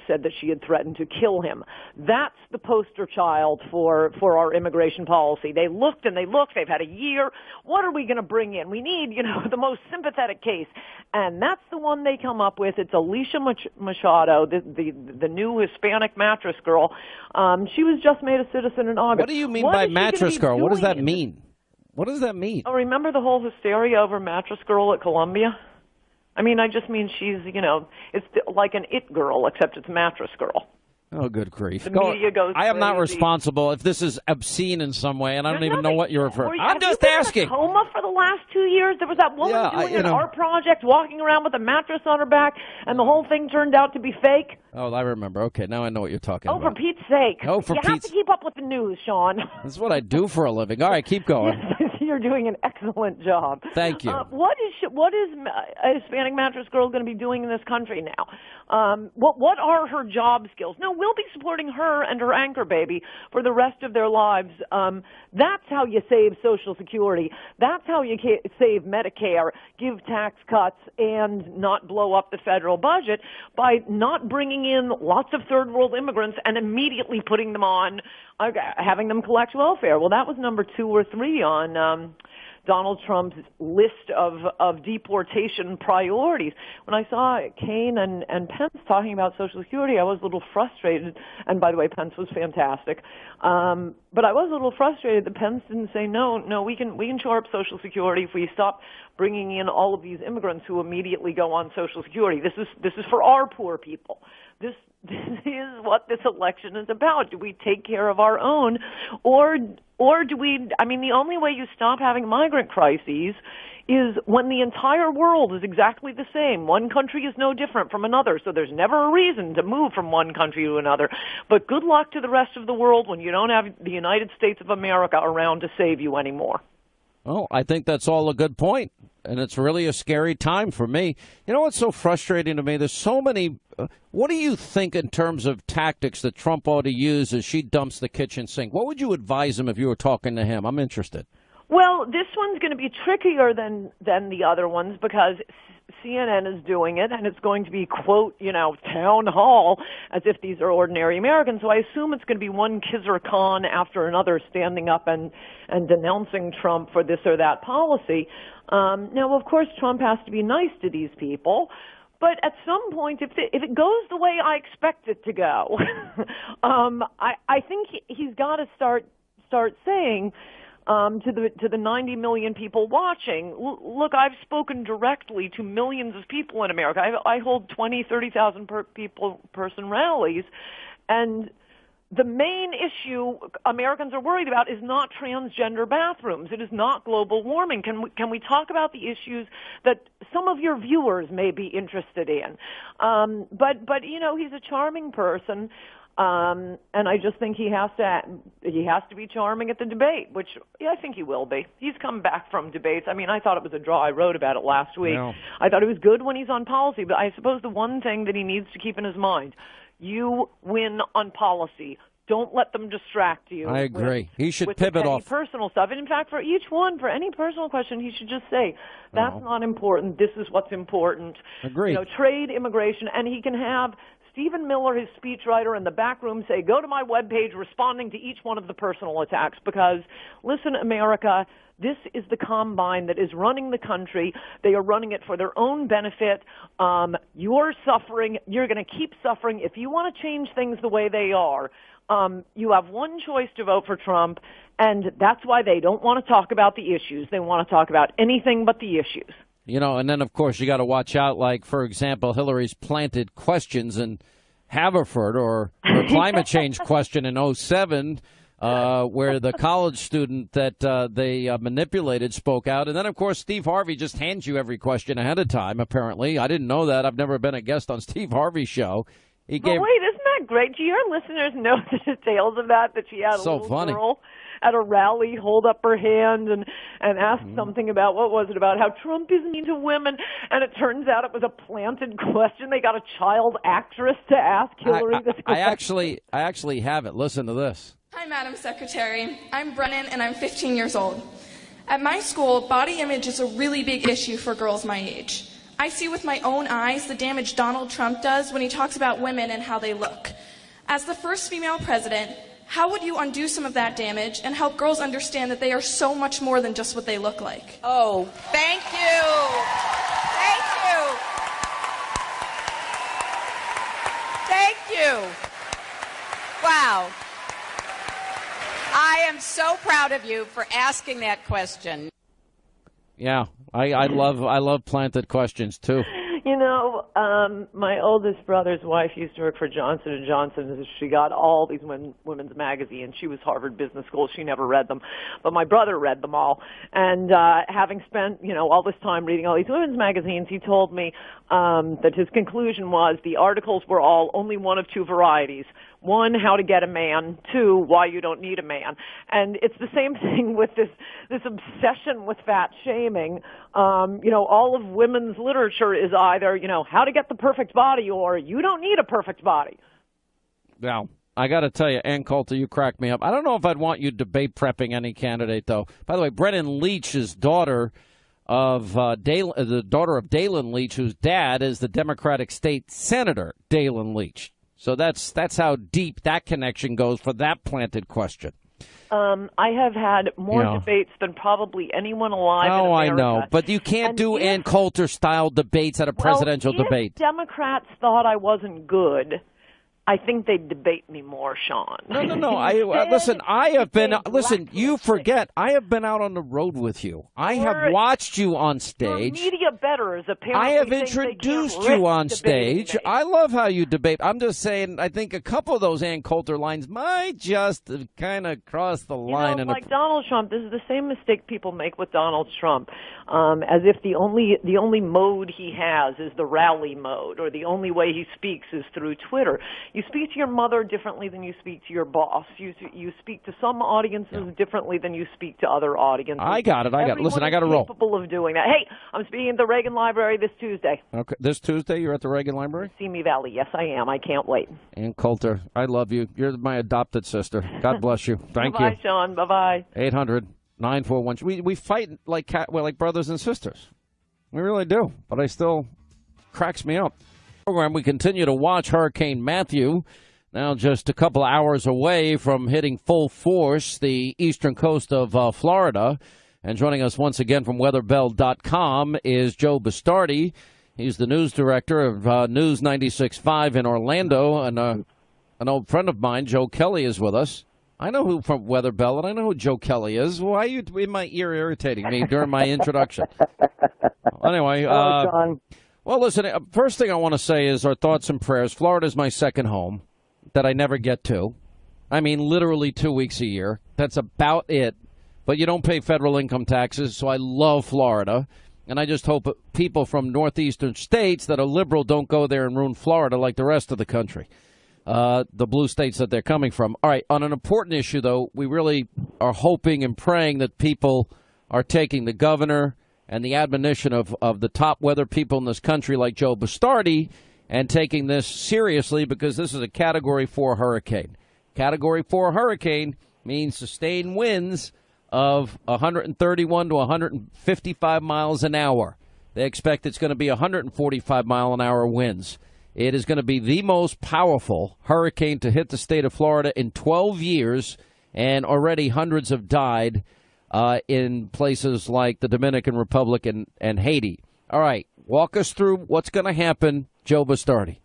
said that she had threatened to kill him. That's the poster child for our immigration policy. They looked and they looked. They've had a year. What are we going to bring in? We need, the most sympathetic case, and that's the one they come up with. It's Alicia Machado, the new Hispanic mattress girl. She was just made a citizen in August.
What do you mean by mattress girl? What does that mean? What does that mean?
Oh, remember the whole hysteria over Mattress Girl at Columbia? I just mean she's, it's like an it girl, except it's Mattress Girl.
Oh, good grief.
The media goes
I am not
crazy.
responsible if this is obscene in some way, and I don't even know what you're referring to. I'm just
Have you
asking.
been in a coma for the last 2 years? There was that woman doing an art project, walking around with a mattress on her back, and the whole thing turned out to be fake.
Oh, I remember. Okay, now I know what you're talking about.
Oh, for Pete's sake.
Oh, for
You have to keep up with the news, Sean.
That's what I do for a living. All right, keep going.
Yes, You're doing an excellent job.
Thank you.
What is a Hispanic mattress girl going to be doing in this country now? What are her job skills? No, we'll be supporting her and her anchor baby for the rest of their lives. That's how you save Social Security. That's how you save Medicare, give tax cuts, and not blow up the federal budget by not bringing in lots of third world immigrants and immediately putting them on, having them collect welfare. Well, that was number 2 or 3 on Donald Trump's list of deportation priorities. When I saw Kaine and Pence talking about Social Security, I was a little frustrated. And by the way, Pence was fantastic. But I was a little frustrated that Pence didn't say, no, we can shore up Social Security if we stop bringing in all of these immigrants who immediately go on Social Security. This is for our poor people. This is what this election is about. Do we take care of our own, or do we? I mean, the only way you stop having migrant crises is when the entire world is exactly the same. One country is no different from another, so there's never a reason to move from one country to another. But good luck to the rest of the world when you don't have the United States of America around to save you anymore.
Well, I think that's all a good point, and it's really a scary time for me. You know what's so frustrating to me? There's so many. What do you think in terms of tactics that Trump ought to use as she dumps the kitchen sink? What would you advise him if you were talking to him? I'm interested.
Well, this one's going to be trickier than the other ones because CNN is doing it, and it's going to be, quote, town hall, as if these are ordinary Americans. So I assume it's going to be one Khizr Khan after another standing up and denouncing Trump for this or that policy. Now, of course, Trump has to be nice to these people. But at some point, if it goes the way I expect it to go, I think he's got to start saying to the 90 million people watching, look, I've spoken directly to millions of people in America. I hold 30,000 person rallies, and the main issue Americans are worried about is not transgender bathrooms. It is not global warming. Can we talk about the issues that some of your viewers may be interested in? But he's a charming person. And I just think he has to be charming at the debate, which I think he will be. He's come back from debates. I mean, I thought it was a draw. I wrote about it last week.
Yeah.
I thought it was good when he's on policy, but I suppose the one thing that he needs to keep in his mind, you win on policy. Don't let them distract you.
I agree. He should
with
pivot off
personal stuff. And in fact, for any personal question, he should just say, that's not important. This is what's important.
Agreed.
Trade, immigration, and he can have Stephen Miller, his speechwriter, in the back room say, go to my webpage responding to each one of the personal attacks because, listen, America, this is the combine that is running the country. They are running it for their own benefit. You're suffering. You're going to keep suffering. If you want to change things the way they are, you have one choice to vote for Trump, and that's why they don't want to talk about the issues. They want to talk about anything but the issues.
And then, of course, you got to watch out, like, for example, Hillary's planted questions in Haverford or her climate change question in 2007, where the college student that they manipulated spoke out. And then, of course, Steve Harvey just hands you every question ahead of time, apparently. I didn't know that. I've never been a guest on Steve Harvey's show.
Wait, isn't that great? Do your listeners know the details of that she had a little girl at a rally hold up her hand and ask something about, what was it, about how Trump is mean to women, and it turns out it was a planted question. They got a child actress to ask Hillary this question.
I actually have it. Listen to this.
Hi, Madam Secretary. I'm Brennan, and I'm 15 years old. At my school, body image is a really big issue for girls my age. I see with my own eyes the damage Donald Trump does when he talks about women and how they look. As the first female president, how would you undo some of that damage and help girls understand that they are so much more than just what they look like?
Oh, thank you. Thank you. Wow. I am so proud of you for asking that question.
Yeah, I love planted questions, too.
my oldest brother's wife used to work for Johnson & Johnson. She got all these women's magazines. She was Harvard Business School. She never read them. But my brother read them all. And having spent, all this time reading all these women's magazines, he told me that his conclusion was the articles were all only one of two varieties. One, how to get a man. Two, why you don't need a man. And it's the same thing with this obsession with fat shaming. All of women's literature is either, how to get the perfect body or you don't need a perfect body.
Well, I got to tell you, Ann Coulter, you crack me up. I don't know if I'd want you debate prepping any candidate, though. By the way, Brennan Leach's daughter the daughter of Dalen Leach, whose dad is the Democratic State Senator Dalen Leach. So that's how deep that connection goes for that planted question.
I have had more debates than probably anyone alive in America.
I know, but you can't do Ann Coulter-style debates at a presidential debate.
If Democrats thought I wasn't good, I think they'd debate me more, Sean.
No. Listen, you forget, I have been out on the road with you. I have watched you on stage.
Media betters apparently
I have introduced you on stage. I love how you debate. I'm just saying, I think a couple of those Ann Coulter lines might just kind of cross the line.
Like Donald Trump, this is the same mistake people make with Donald Trump, as if the only mode he has is the rally mode, or the only way he speaks is through Twitter. You speak to your mother differently than you speak to your boss. You speak to some audiences differently than you speak to other audiences.
I got it. Listen, I got to roll.
Capable of doing that. Hey, I'm speaking at the Reagan Library this Tuesday.
Okay, this Tuesday you're at the Reagan Library?
Simi Valley. Yes, I am. I can't wait.
Ann Coulter, I love you. You're my adopted sister. God bless you. Thank you.
Bye, Sean. Bye-bye.
800-941. We fight like brothers and sisters. We really do. But I still cracks me up. Program, we continue to watch Hurricane Matthew, now just a couple hours away from hitting full force the eastern coast of Florida. And joining us once again from weatherbell.com is Joe Bastardi. He's the news director of News 96.5 in Orlando. And an old friend of mine, Joe Kelly, is with us. I know who from Weather Bell, and I know who Joe Kelly is. Why are you in my ear irritating me during my introduction? Anyway,
John.
Well, listen, first thing I want to say is our thoughts and prayers. Florida's my second home that I never get to. I mean, literally 2 weeks a year. That's about it. But you don't pay federal income taxes, so I love Florida. And I just hope people from northeastern states that are liberal don't go there and ruin Florida like the rest of the country, the blue states that they're coming from. All right, on an important issue, though, we really are hoping and praying that people are taking the governor and the admonition of the top weather people in this country like Joe Bastardi and taking this seriously, because this is a Category 4 hurricane. Category 4 hurricane means sustained winds of 131 to 155 miles an hour. They expect it's going to be 145-mile-an-hour winds. It is going to be the most powerful hurricane to hit the state of Florida in 12 years, and already hundreds have died in places like the Dominican Republic and Haiti. All right, walk us through what's going to happen, Joe Bastardi.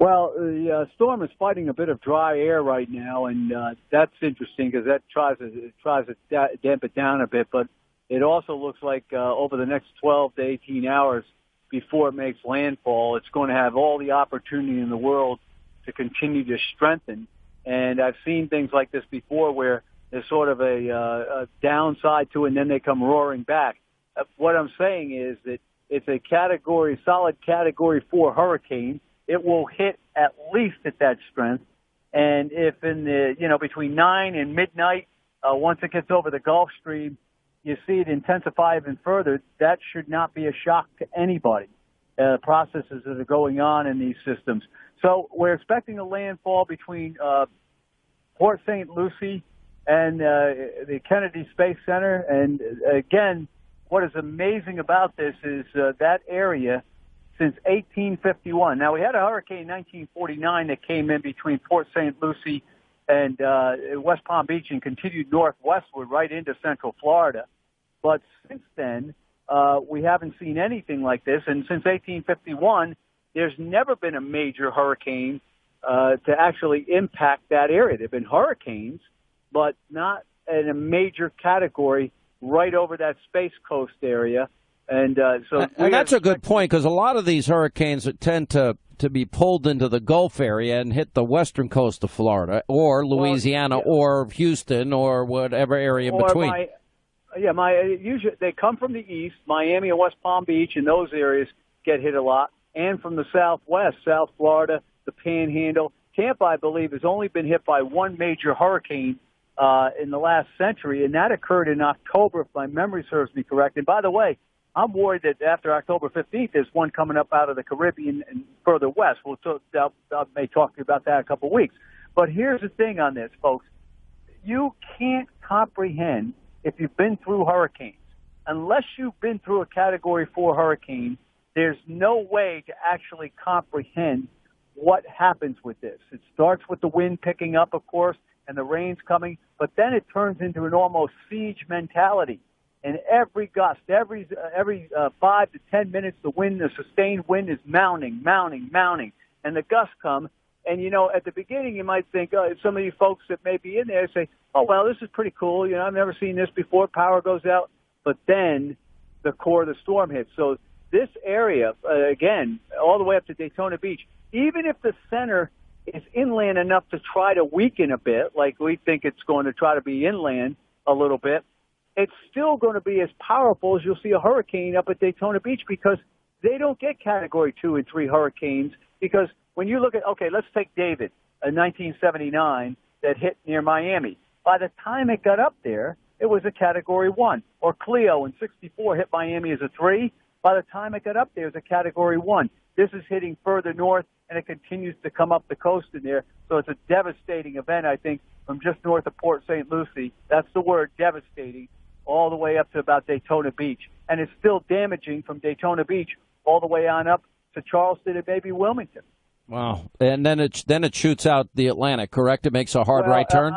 Well, the storm is fighting a bit of dry air right now, and that's interesting because that tries to damp it down a bit. But it also looks like over the next 12 to 18 hours before it makes landfall, it's going to have all the opportunity in the world to continue to strengthen. And I've seen things like this before where there's sort of a downside to it, and then they come roaring back. What I'm saying is that it's a solid Category 4 hurricane. It will hit at least at that strength. And if in the, between 9 and midnight, once it gets over the Gulf Stream, you see it intensify even further, that should not be a shock to anybody, processes that are going on in these systems. So we're expecting a landfall between Port St. Lucie and the Kennedy Space Center. And again, what is amazing about this is that area since 1851. Now, we had a hurricane in 1949 that came in between Port St. Lucie and West Palm Beach and continued northwestward right into central Florida. But since then, we haven't seen anything like this. And since 1851, there's never been a major hurricane to actually impact that area. There have been hurricanes, but not in a major category right over that Space Coast area. And
and that's a good point, because a lot of these hurricanes that tend to be pulled into the Gulf area and hit the western coast of Florida or Louisiana or Houston or whatever area in between.
Usually they come from the east. Miami and West Palm Beach and those areas get hit a lot, and from the southwest, South Florida, the Panhandle. Tampa, I believe, has only been hit by one major hurricane in the last century, and that occurred in October, if my memory serves me correct. And by the way, I'm worried that after October 15th, there's one coming up out of the Caribbean and further west. I may talk to you about that in a couple of weeks. But here's the thing on this, folks. You can't comprehend, if you've been through hurricanes, unless you've been through a Category 4 hurricane, there's no way to actually comprehend what happens with this. It starts with the wind picking up, of course, and the rain's coming, but then it turns into an almost siege mentality. And every gust, every 5 to 10 minutes, the sustained wind is mounting, and the gusts come. And, at the beginning, you might think, some of you folks that may be in there say, oh, well, this is pretty cool. I've never seen this before. Power goes out. But then the core of the storm hits. So this area, again, all the way up to Daytona Beach, even if the center is inland enough to try to weaken a bit, like we think it's going to try to be inland a little bit, it's still going to be as powerful as you'll see a hurricane up at Daytona Beach, because they don't get Category 2 and 3 hurricanes. Because when you look at, let's take David in 1979 that hit near Miami. By the time it got up there, it was a Category 1. Or Cleo in 64 hit Miami as a 3. By the time it got up there, it was a Category 1. This is hitting further north, and it continues to come up the coast in there. So it's a devastating event, I think, from just north of Port St. Lucie. That's the word, devastating, all the way up to about Daytona Beach. And it's still damaging from Daytona Beach all the way on up to Charleston and maybe Wilmington.
Wow. And then it shoots out the Atlantic, correct? It makes a hard right turn?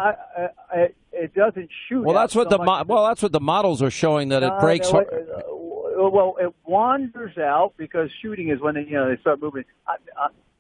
It doesn't shoot.
Well, that's what that's what the models are showing, that it breaks.
Well, it wanders out, because shooting is when they start moving.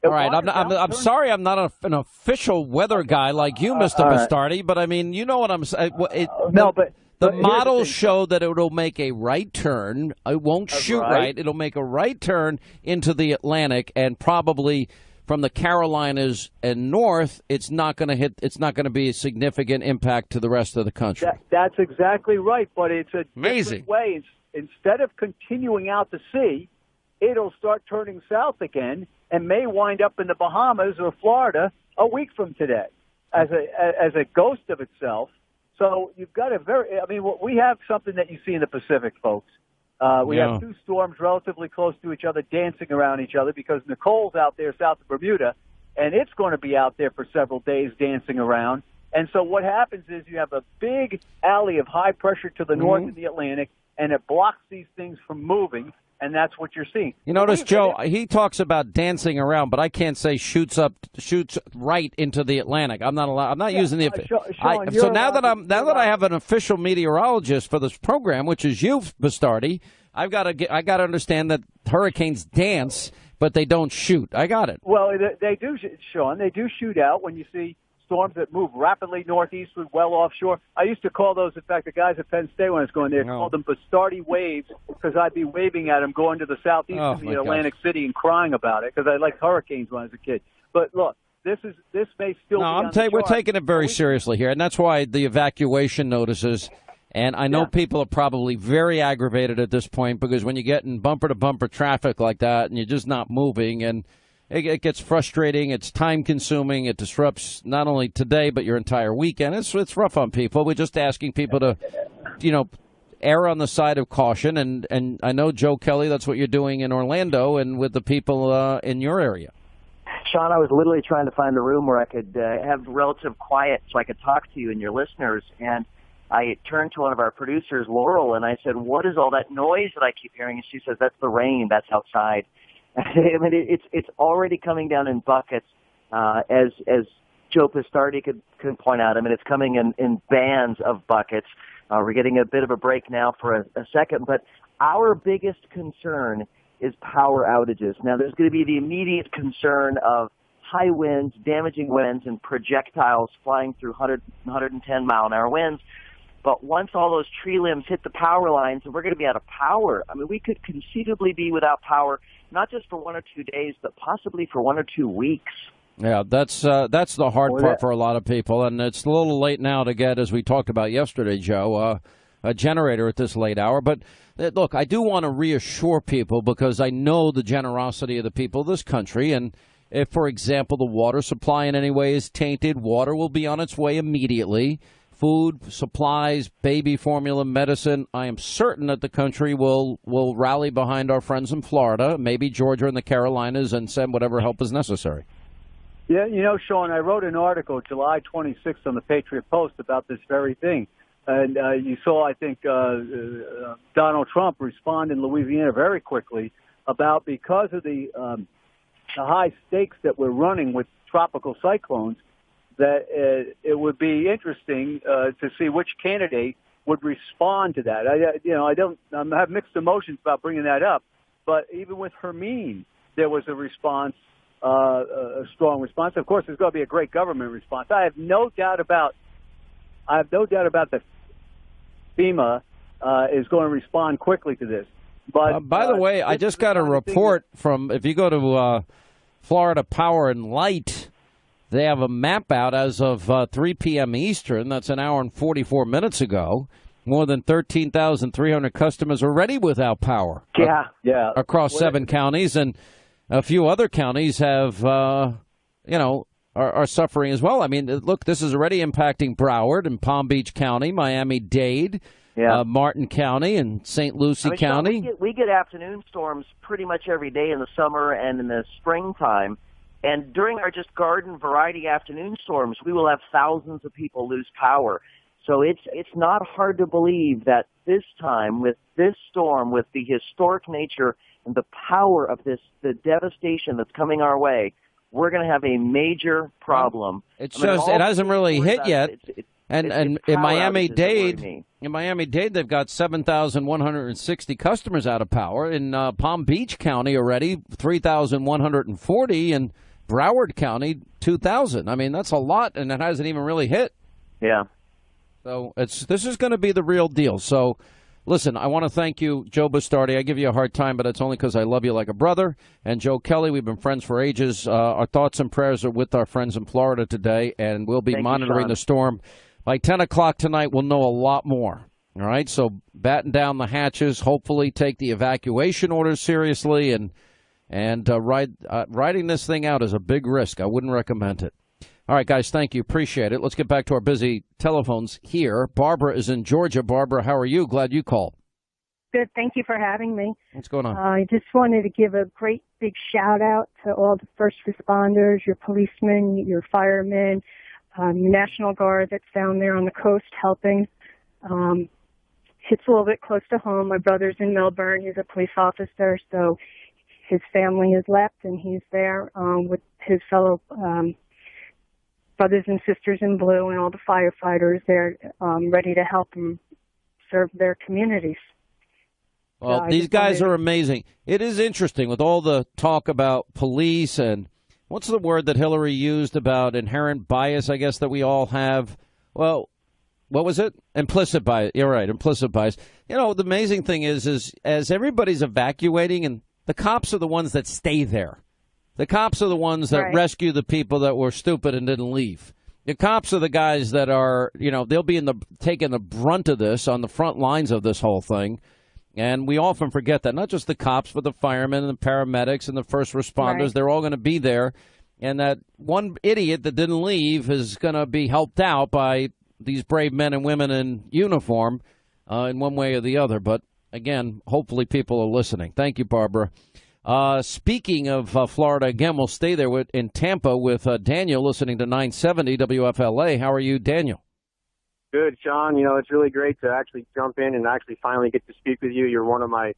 All right, I'm sorry, I'm not an official weather guy like you, Mr. Bastardi, but I mean, you know what I'm saying. The models show that it will make a right turn. It won't shoot right. It'll make a right turn into the Atlantic, and probably from the Carolinas and north, it's not going to be a significant impact to the rest of the country.
That's exactly right, but it's a
amazing
different way. Instead of continuing out to sea, it'll start turning south again and may wind up in the Bahamas or Florida a week from today as a ghost of itself. So you've got we have something that you see in the Pacific, folks. We have two storms relatively close to each other, dancing around each other, because Nicole's out there south of Bermuda, and it's going to be out there for several days dancing around. And so what happens is you have a big alley of high pressure to the north of the Atlantic, and it blocks these things from moving, and that's what you're seeing.
You notice, Joe, he talks about dancing around, but I can't say shoots right into the Atlantic. I'm not allowed. I'm not using the.
Sean,
so now that I have an official meteorologist for this program, which is you, Bastardi, I got to understand that hurricanes dance, but they don't shoot. I got it.
Well, they do, Sean. They do shoot out when you see storms that move rapidly northeastward, well offshore. I used to call those, in fact, the guys at Penn State when I was going there, called them Bastardi waves, because I'd be waving at them going to the southeast of the Atlantic City and crying about it, because I liked hurricanes when I was a kid. But look, this may still be
we're taking it very seriously here, and that's why the evacuation notices. And I know people are probably very aggravated at this point, because when you get in bumper-to-bumper traffic like that and you're just not moving, and it gets frustrating, it's time-consuming, it disrupts not only today but your entire weekend. It's rough on people. We're just asking people to, err on the side of caution. And I know, Joe Kelly, that's what you're doing in Orlando and with the people in your area.
Sean, I was literally trying to find a room where I could have relative quiet so I could talk to you and your listeners, and I turned to one of our producers, Laurel, and I said, "What is all that noise that I keep hearing?" And she says, "That's the rain. That's outside." I mean, it's already coming down in buckets, as Joe Pistardi could point out. I mean, it's coming in bands of buckets. We're getting a bit of a break now for a second, but our biggest concern is power outages. Now, there's going to be the immediate concern of high winds, damaging winds, and projectiles flying through 110-mile-an-hour winds. But once all those tree limbs hit the power lines, we're going to be out of power. I mean, we could conceivably be without power, not just for 1 or 2 days, but possibly for 1 or 2 weeks.
Yeah, that's the hard part for a lot of people, and it's a little late now to get, as we talked about yesterday, Joe, a generator at this late hour. But look, I do want to reassure people because I know the generosity of the people of this country, and if, for example, the water supply in any way is tainted, water will be on its way immediately. Food, supplies, baby formula, medicine. I am certain that the country will rally behind our friends in Florida, maybe Georgia and the Carolinas, and send whatever help is necessary.
Yeah, Sean, I wrote an article July 26th on the Patriot Post about this very thing. And you saw, I think, Donald Trump respond in Louisiana very quickly about because of the high stakes that we're running with tropical cyclones, that it would be interesting to see which candidate would respond to that. I have mixed emotions about bringing that up, but even with Hermine, there was a response, a strong response. Of course, there's going to be a great government response. I have no doubt about that FEMA is going to respond quickly to this. But
by the way, I just got a report from, if you go to Florida Power and Light, they have a map out as of 3 p.m. Eastern. That's an hour and 44 minutes ago. More than 13,300 customers already without power.
Yeah.
Across 7 counties, and a few other counties have, are suffering as well. I mean, look, this is already impacting Broward and Palm Beach County, Miami-Dade, Martin County, and St. Lucie County.
Sean, we get afternoon storms pretty much every day in the summer and in the springtime. And during our just garden variety afternoon storms, we will have thousands of people lose power. So it's not hard to believe that this time, with this storm, with the historic nature and the power of the devastation that's coming our way, we're going to have a major problem.
It hasn't really hit yet. And in Miami-Dade, they've got 7,160 customers out of power. In Palm Beach County already, 3,140, and Broward County, 2,000. I mean, that's a lot, and it hasn't even really hit.
Yeah.
So this is going to be the real deal. So, listen, I want to thank you, Joe Bastardi. I give you a hard time, but it's only because I love you like a brother. And Joe Kelly, we've been friends for ages. Our thoughts and prayers are with our friends in Florida today, and we'll be monitoring the storm. By 10 o'clock tonight, we'll know a lot more. All right, so batten down the hatches, hopefully take the evacuation orders seriously, and riding this thing out is a big risk. I wouldn't recommend it. All right, guys, thank you. Appreciate it. Let's get back to our busy telephones here. Barbara is in Georgia. Barbara, how are you? Glad you called.
Good. Thank you for having me.
What's going on?
I just wanted to give a great big shout out to all the first responders, your policemen, your firemen, the National Guard that's down there on the coast helping. It's a little bit close to home. My brother's in Melbourne. He's a police officer, so his family has left, and he's there with his fellow brothers and sisters in blue and all the firefighters there ready to help them serve their communities.
Well, these guys are amazing. It is interesting with all the talk about police and what's the word that Hillary used about inherent bias, I guess, that we all have? Well, what was it? Implicit bias. You're right, implicit bias. You know, the amazing thing is as everybody's evacuating, and the cops are the ones that stay there. The cops are the ones that rescue the people that were stupid and didn't leave. The cops are the guys that are, they'll be taking the brunt of this on the front lines of this whole thing. And we often forget that. Not just the cops, but the firemen and the paramedics and the first responders. Right. They're all going to be there. And that one idiot that didn't leave is going to be helped out by these brave men and women in uniform in one way or the other. But, again, hopefully people are listening. Thank you, Barbara. Speaking of Florida, again, we'll stay there in Tampa with Daniel listening to 970 WFLA. How are you, Daniel?
Good, Sean. It's really great to actually jump in and actually finally get to speak with you. You're one of my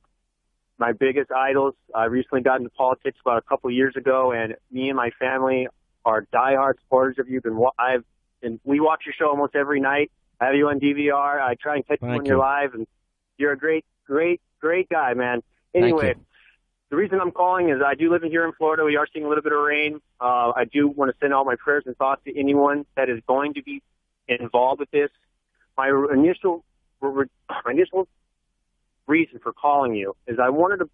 biggest idols. I recently got into politics about a couple of years ago, and me and my family are diehard supporters of you. We watch your show almost every night. I have you on DVR. I try and catch you when you're live, and you're a great, great, great guy, man. Anyway, the reason I'm calling is I do live here in Florida. We are seeing a little bit of rain. I do want to send all my prayers and thoughts to anyone that is going to be involved with this. my initial reason for calling you is I wanted to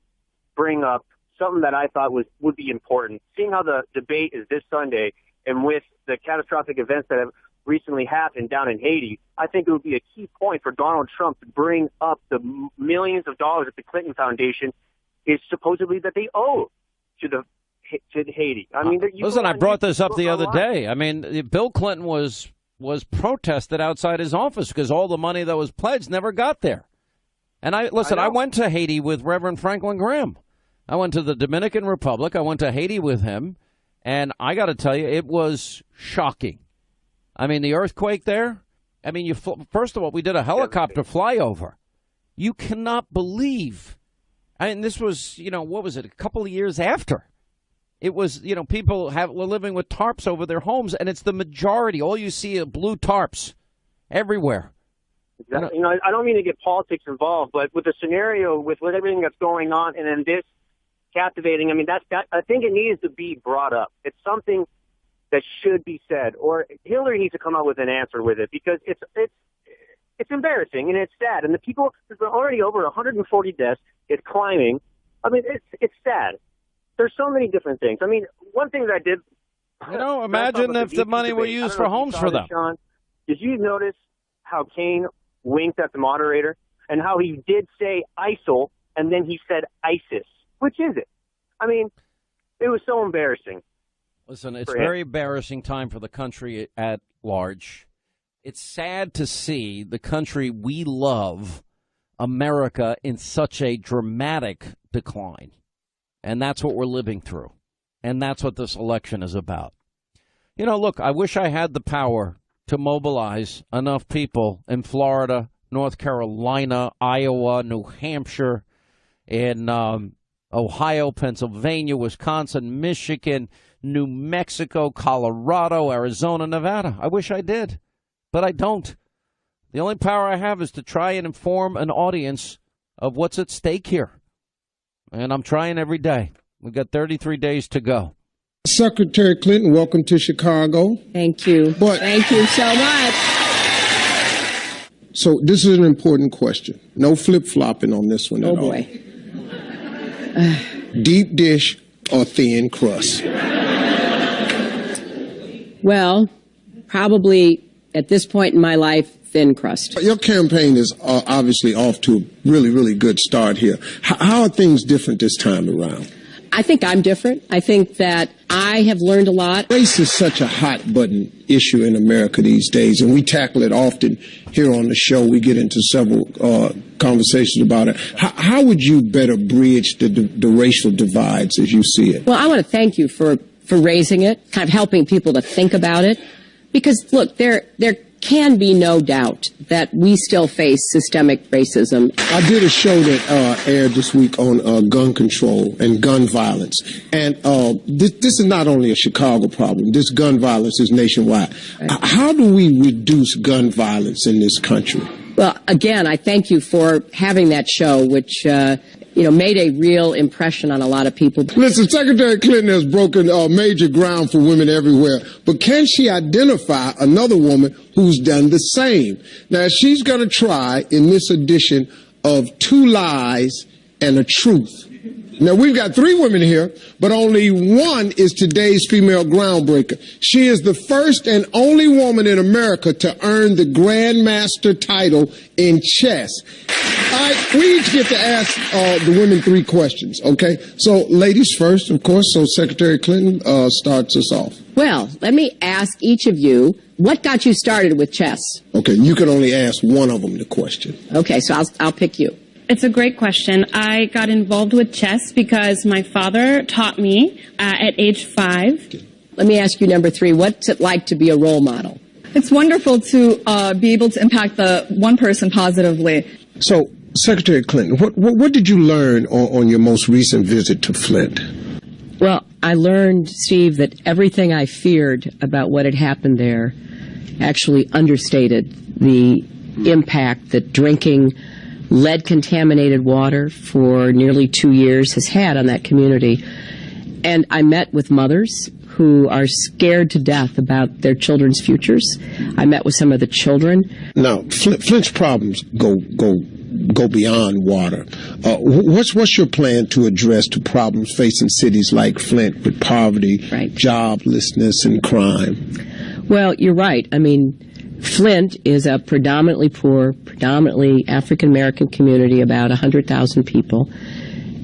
bring up something that I thought would be important. Seeing how the debate is this Sunday, and with the catastrophic events that have recently happened down in Haiti, I think it would be a key point for Donald Trump to bring up the millions of dollars that the Clinton Foundation is supposedly that they owe to Haiti. I mean,
listen, I brought this up the other day. I mean, Bill Clinton was protested outside his office because all the money that was pledged never got there. And I went to Haiti with Reverend Franklin Graham. I went to the Dominican Republic. I went to Haiti with him. And I got to tell you, it was shocking. I mean, the earthquake there. I mean, first of all, we did a helicopter flyover. You cannot believe. I mean, this was, what was it? A couple of years after. It was, people were living with tarps over their homes, and it's the majority. All you see are blue tarps everywhere.
Exactly. I don't mean to get politics involved, but with the scenario, with everything that's going on, and then this captivating, I mean, I think it needs to be brought up. It's something that should be said, or Hillary needs to come out with an answer with it, because it's embarrassing and it's sad. And there's already over 140 deaths. It's climbing. I mean, it's sad. There's so many different things. I mean, one thing that I did.
Imagine if the money were used for homes for them.
Sean, did you notice how Kane winked at the moderator and how he did say ISIL and then he said ISIS? Which is it? I mean, it was so embarrassing.
Listen, it's a very embarrassing time for the country at large. It's sad to see the country we love, America, in such a dramatic decline. And that's what we're living through. And that's what this election is about. Look, I wish I had the power to mobilize enough people in Florida, North Carolina, Iowa, New Hampshire, in Ohio, Pennsylvania, Wisconsin, Michigan, New Mexico, Colorado, Arizona, Nevada. I wish I did, but I don't. The only power I have is to try and inform an audience of what's at stake here. And I'm trying every day. We've got 33 days to go.
Secretary Clinton, welcome to Chicago.
Thank you. Thank you so much.
So this is an important question. No flip-flopping on this one at all.
Oh, boy.
Deep dish or thin crust?
Well, probably at this point in my life, thin crust.
Your campaign is obviously off to a really, really good start here. How are things different this time around?
I think I'm different. I think that I have learned a lot.
Race is such a hot-button issue in America these days, and we tackle it often here on the show. We get into several conversations about it. How would you better bridge the racial divides as you see it?
Well, I want to thank you for raising it, kind of helping people to think about it. Because, look, there can be no doubt that we still face systemic racism.
I did a show that aired this week on gun control and gun violence. And this is not only a Chicago problem. This gun violence is nationwide. Right. How do we reduce gun violence in this country?
Well, again, I thank you for having that show, which made a real impression on a lot of people.
Listen, Secretary Clinton has broken major ground for women everywhere, but can she identify another woman who's done the same? Now, she's going to try in this edition of Two Lies and a Truth. Now, we've got three women here, but only one is today's female groundbreaker. She is the first and only woman in America to earn the Grandmaster title in chess. All right, we each get to ask the women three questions, okay? So, ladies first, of course, so Secretary Clinton starts us off.
Well, let me ask each of you, what got you started with chess?
Okay, you can only ask one of them the question.
Okay, so I'll pick you.
It's a great question. I got involved with chess because my father taught me at age 5.
Let me ask you number 3. What's it like to be a role model?
It's wonderful to be able to impact the one person positively.
So, Secretary Clinton, what did you learn on your most recent visit to Flint?
Well, I learned, Steve, that everything I feared about what had happened there actually understated the impact that drinking lead-contaminated water for nearly 2 years has had on that community. And I met with mothers who are scared to death about their children's futures. I met with some of the children.
Now, Flint's problems go beyond water. What's your plan to address the problems facing cities like Flint with poverty, joblessness, and crime?
Well, you're right. I mean, Flint is a predominantly poor, predominantly African-American community, about 100,000 people.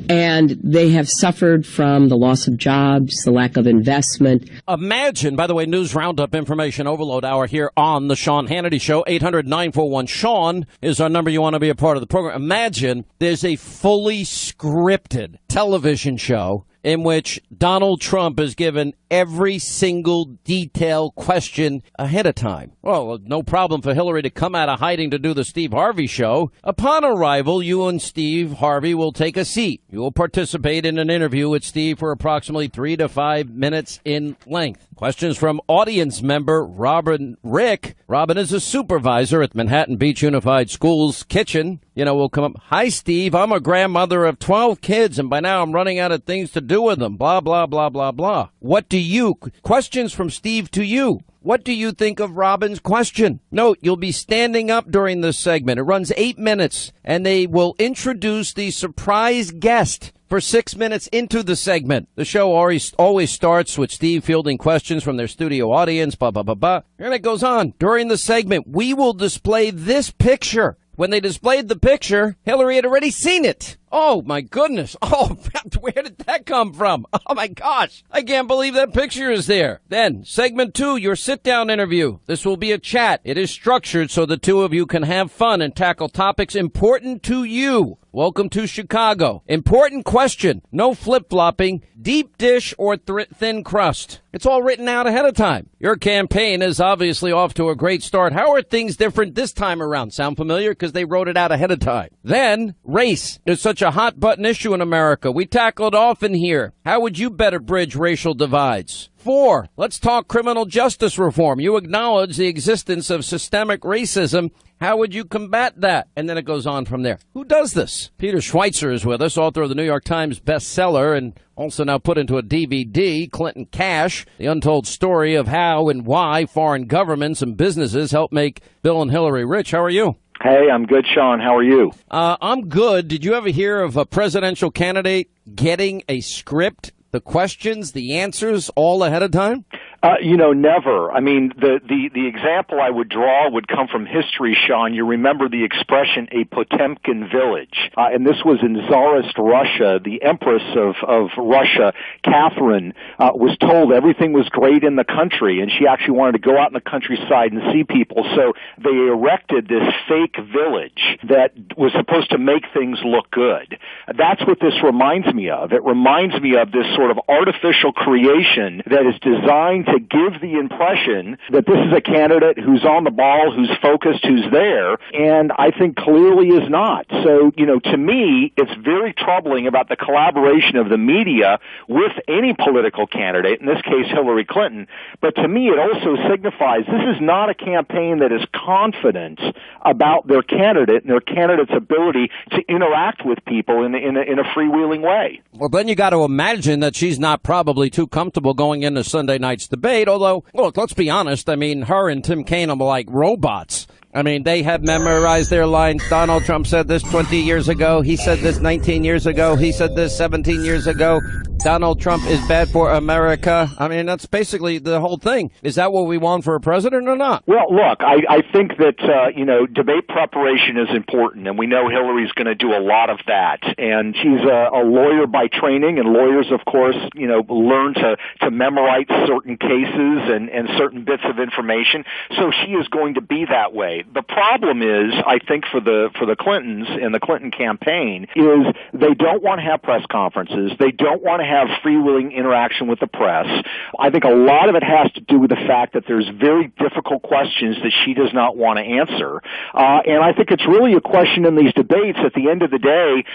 And they have suffered from the loss of jobs, the lack of investment.
Imagine, by the way, News Roundup Information Overload Hour here on the Sean Hannity Show. 800-941-SEAN is our number you want to be a part of the program. Imagine there's a fully scripted television show in which Donald Trump is given every single detailed question ahead of time. Well, no problem for Hillary to come out of hiding to do the Steve Harvey show. Upon arrival, you and Steve Harvey will take a seat. You will participate in an interview with Steve for approximately 3 to 5 minutes in length. Questions from audience member Robin Rick. Robin is a supervisor at Manhattan Beach Unified Schools kitchen. Will come up. Hi, Steve. I'm a grandmother of 12 kids, and by now I'm running out of things to do with them. Blah, blah, blah, blah, blah. Questions from Steve to you. What do you think of Robin's question? Note, you'll be standing up during this segment. It runs 8 minutes, and they will introduce the surprise guest for 6 minutes into the segment. The show always starts with Steve fielding questions from their studio audience, blah, blah, blah, blah. And it goes on. During the segment, we will display this picture. When they displayed the picture, Hillary had already seen it. Oh, my goodness. Oh, where did that come from? Oh, my gosh. I can't believe that picture is there. Then, segment 2, your sit-down interview. This will be a chat. It is structured so the two of you can have fun and tackle topics important to you. Welcome to Chicago. Important question. No flip-flopping. Deep dish or thin crust. It's all written out ahead of time. Your campaign is obviously off to a great start. How are things different this time around? Sound familiar? Because they wrote it out ahead of time. Then, race. There's such a hot-button issue in America. We tackle it often here. How would you better bridge racial divides? 4, let's talk criminal justice reform. You acknowledge the existence of systemic racism. How would you combat that? And then it goes on from there. Who does this? Peter Schweitzer is with us, author of the New York Times bestseller and also now put into a DVD, Clinton Cash, the untold story of how and why foreign governments and businesses help make Bill and Hillary rich. How are you?
Hey, I'm good, Sean. How are you?
I'm good. Did you ever hear of a presidential candidate getting a script, the questions, the answers all ahead of time?
Never. I mean, the example I would draw would come from history, Sean. You remember the expression, a Potemkin village. And this was in Tsarist Russia. The Empress of Russia, Catherine, was told everything was great in the country, and she actually wanted to go out in the countryside and see people. So they erected this fake village that was supposed to make things look good. That's what this reminds me of. It reminds me of this sort of artificial creation that is designed to give the impression that this is a candidate who's on the ball, who's focused, who's there, and I think clearly is not. So, to me, it's very troubling about the collaboration of the media with any political candidate, in this case Hillary Clinton, but to me it also signifies this is not a campaign that is confident about their candidate and their candidate's ability to interact with people in a freewheeling way.
Well, then you got to imagine that she's not probably too comfortable going into Sunday night's debate, although, look, let's be honest, I mean, her and Tim Kaine are like robots. I mean, they have memorized their lines. Donald Trump said this 20 years ago. He said this 19 years ago. He said this 17 years ago. Donald Trump is bad for America. I mean, that's basically the whole thing. Is that what we want for a president or not?
Well, look, I think that, debate preparation is important, and we know Hillary's going to do a lot of that. And she's a lawyer by training, and lawyers, of course, learn to memorize certain cases and certain bits of information. So she is going to be that way. The problem is, I think, for the Clintons and the Clinton campaign, is they don't want to have press conferences. They don't want to have freewheeling interaction with the press. I think a lot of it has to do with the fact that there's very difficult questions that she does not want to answer. And I think it's really a question in these debates, at the end of the day,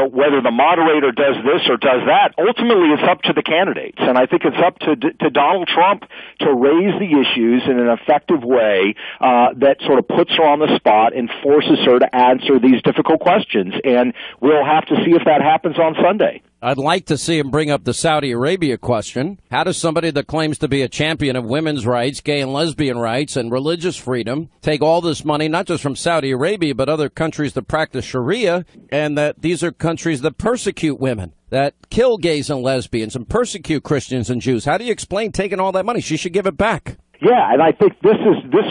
whether the moderator does this or does that, ultimately it's up to the candidates. And I think it's up to Donald Trump to raise the issues in an effective way that sort of puts her on the spot and forces her to answer these difficult questions. And we'll have to see if that happens on Sunday.
I'd like to see him bring up the Saudi Arabia question. How does somebody that claims to be a champion of women's rights, gay and lesbian rights, and religious freedom take all this money, not just from Saudi Arabia, but other countries that practice Sharia, and that these are countries that persecute women, that kill gays and lesbians, and persecute Christians and Jews? How do you explain taking all that money? She should give it back.
Yeah, and I think this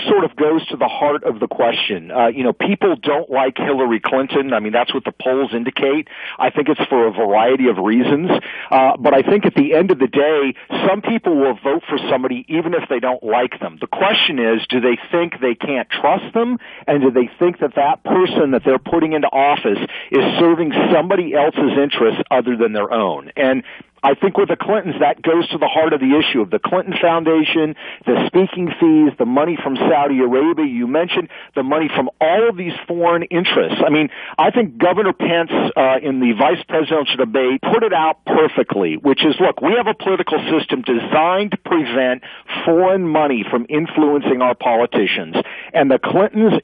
sort of goes to the heart of the question. People don't like Hillary Clinton. I mean, that's what the polls indicate. I think it's for a variety of reasons. But I think at the end of the day, some people will vote for somebody even if they don't like them. The question is, do they think they can't trust them? And do they think that that person that they're putting into office is serving somebody else's interests other than their own? And I think with the Clintons, that goes to the heart of the issue of the Clinton Foundation, the speaking fees, the money from Saudi Arabia. You mentioned the money from all of these foreign interests. I mean, I think Governor Pence in the vice presidential debate put it out perfectly, which is, look, we have a political system designed to prevent foreign money from influencing our politicians. And the Clintons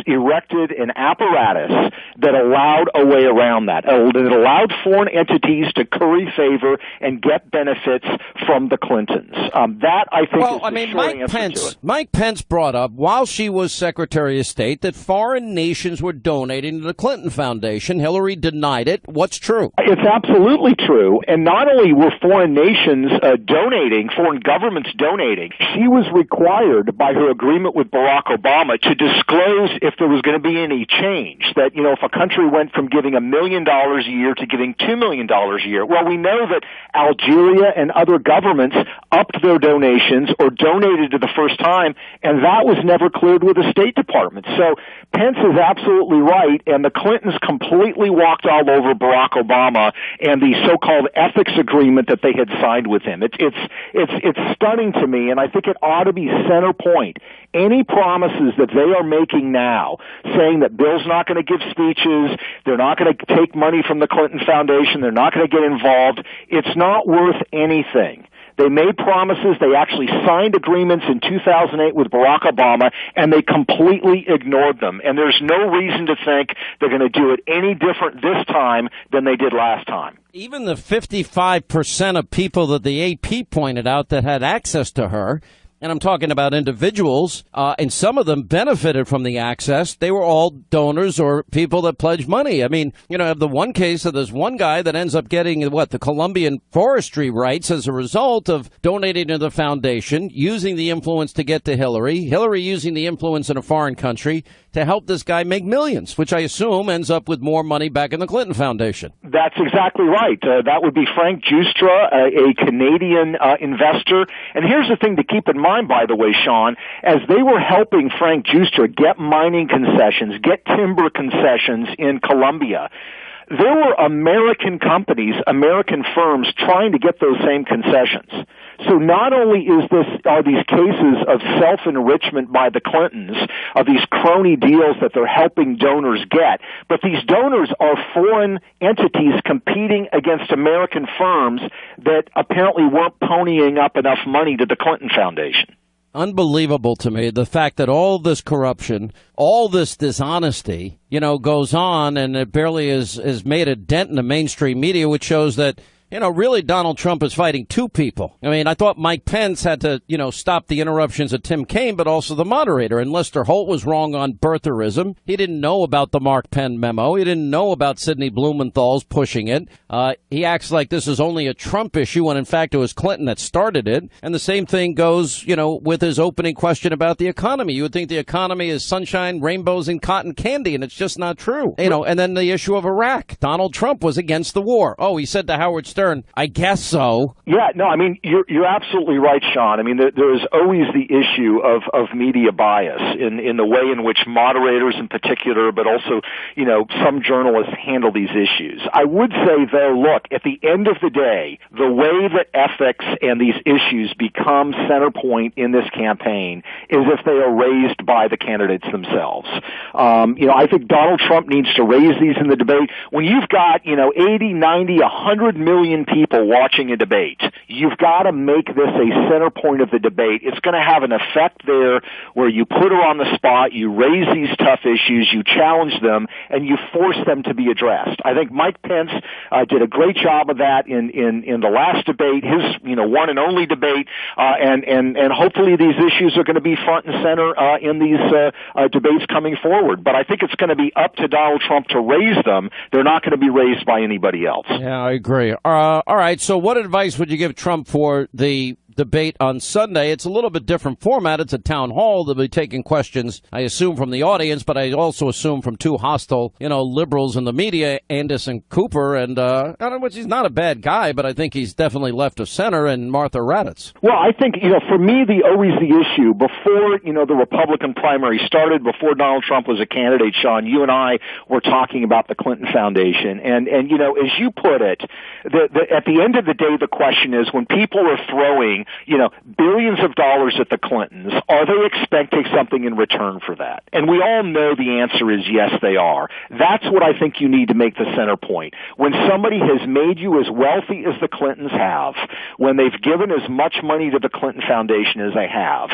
erected an apparatus that allowed a way around that. It allowed foreign entities to curry favor and get benefits from the Clintons. That, I think, is the short answer to it.
Mike Pence brought up, while she was Secretary of State, that foreign nations were donating to the Clinton Foundation. Hillary denied it. What's true?
It's absolutely true. And not only were foreign nations donating, foreign governments donating, she was required by her agreement with Barack Obama to disclose if there was going to be any change. That, if a country went from giving $1 million a year to giving $2 million a year, well, we know that Algeria and other governments upped their donations or donated to the first time, and that was never cleared with the State Department. So Pence is absolutely right, and the Clintons completely walked all over Barack Obama and the so-called ethics agreement that they had signed with him. It's stunning to me, and I think it ought to be center point. Any promises that they are making now, saying that Bill's not going to give speeches, they're not going to take money from the Clinton Foundation, they're not going to get involved, it's not worth anything. They made promises. They actually signed agreements in 2008 with Barack Obama, and they completely ignored them. And there's no reason to think they're going to do it any different this time than they did last time.
Even the 55% of people that the AP pointed out that had access to her, and I'm talking about individuals, and some of them benefited from the access. They were all donors or people that pledged money. I mean, I have the one case of this one guy that ends up getting, the Colombian forestry rights as a result of donating to the foundation, using the influence to get to Hillary using the influence in a foreign country to help this guy make millions, which I assume ends up with more money back in the Clinton Foundation.
That's exactly right. That would be Frank Giustra, a Canadian investor. And here's the thing to keep in mind, by the way, Sean, as they were helping Frank Giustra get mining concessions, get timber concessions in Colombia, there were American companies, American firms trying to get those same concessions. So not only are these cases of self-enrichment by the Clintons, of these crony deals that they're helping donors get, but these donors are foreign entities competing against American firms that apparently weren't ponying up enough money to the Clinton Foundation.
Unbelievable to me, the fact that all this corruption, all this dishonesty, goes on, and it barely has made a dent in the mainstream media, which shows that, really Donald Trump is fighting two people. I mean, I thought Mike Pence had to, stop the interruptions of Tim Kaine, but also the moderator. And Lester Holt was wrong on birtherism. He didn't know about the Mark Penn memo. He didn't know about Sidney Blumenthal's pushing it. He acts like this is only a Trump issue when, in fact, it was Clinton that started it. And the same thing goes, with his opening question about the economy. You would think the economy is sunshine, rainbows, and cotton candy, and it's just not true. And then the issue of Iraq. Donald Trump was against the war. Oh, he said to Howard Stern, I guess so.
Yeah, no, I mean, you're absolutely right, Sean. I mean, there's always the issue of media bias in the way in which moderators in particular, but also, some journalists handle these issues. I would say, though, look, at the end of the day, the way that ethics and these issues become center point in this campaign is if they are raised by the candidates themselves. I think Donald Trump needs to raise these in the debate. When you've got, 80, 90, 100 million million people watching a debate. You've got to make this a center point of the debate. It's going to have an effect there where you put her on the spot, you raise these tough issues, you challenge them, and you force them to be addressed. I think Mike Pence did a great job of that in the last debate, his one and only debate, and hopefully these issues are going to be front and center in these debates coming forward. But I think it's going to be up to Donald Trump to raise them. They're not going to be raised by anybody else.
Yeah, I agree. All right, so what advice would you give Trump for the debate on Sunday? It's a little bit different format. It's a town hall. They'll be taking questions, I assume, from the audience, but I also assume from two hostile, liberals in the media, Anderson Cooper, and I don't know, which he's not a bad guy, but I think he's definitely left of center, and Martha Raddatz.
Well, I think, for me, always the issue before, the Republican primary started, before Donald Trump was a candidate, Sean, you and I were talking about the Clinton Foundation. And as you put it, at the end of the day, the question is, when people are throwing billions of dollars at the Clintons, are they expecting something in return for that? And we all know the answer is yes, they are. That's what I think you need to make the center point. When somebody has made you as wealthy as the Clintons have, when they've given as much money to the Clinton Foundation as they have,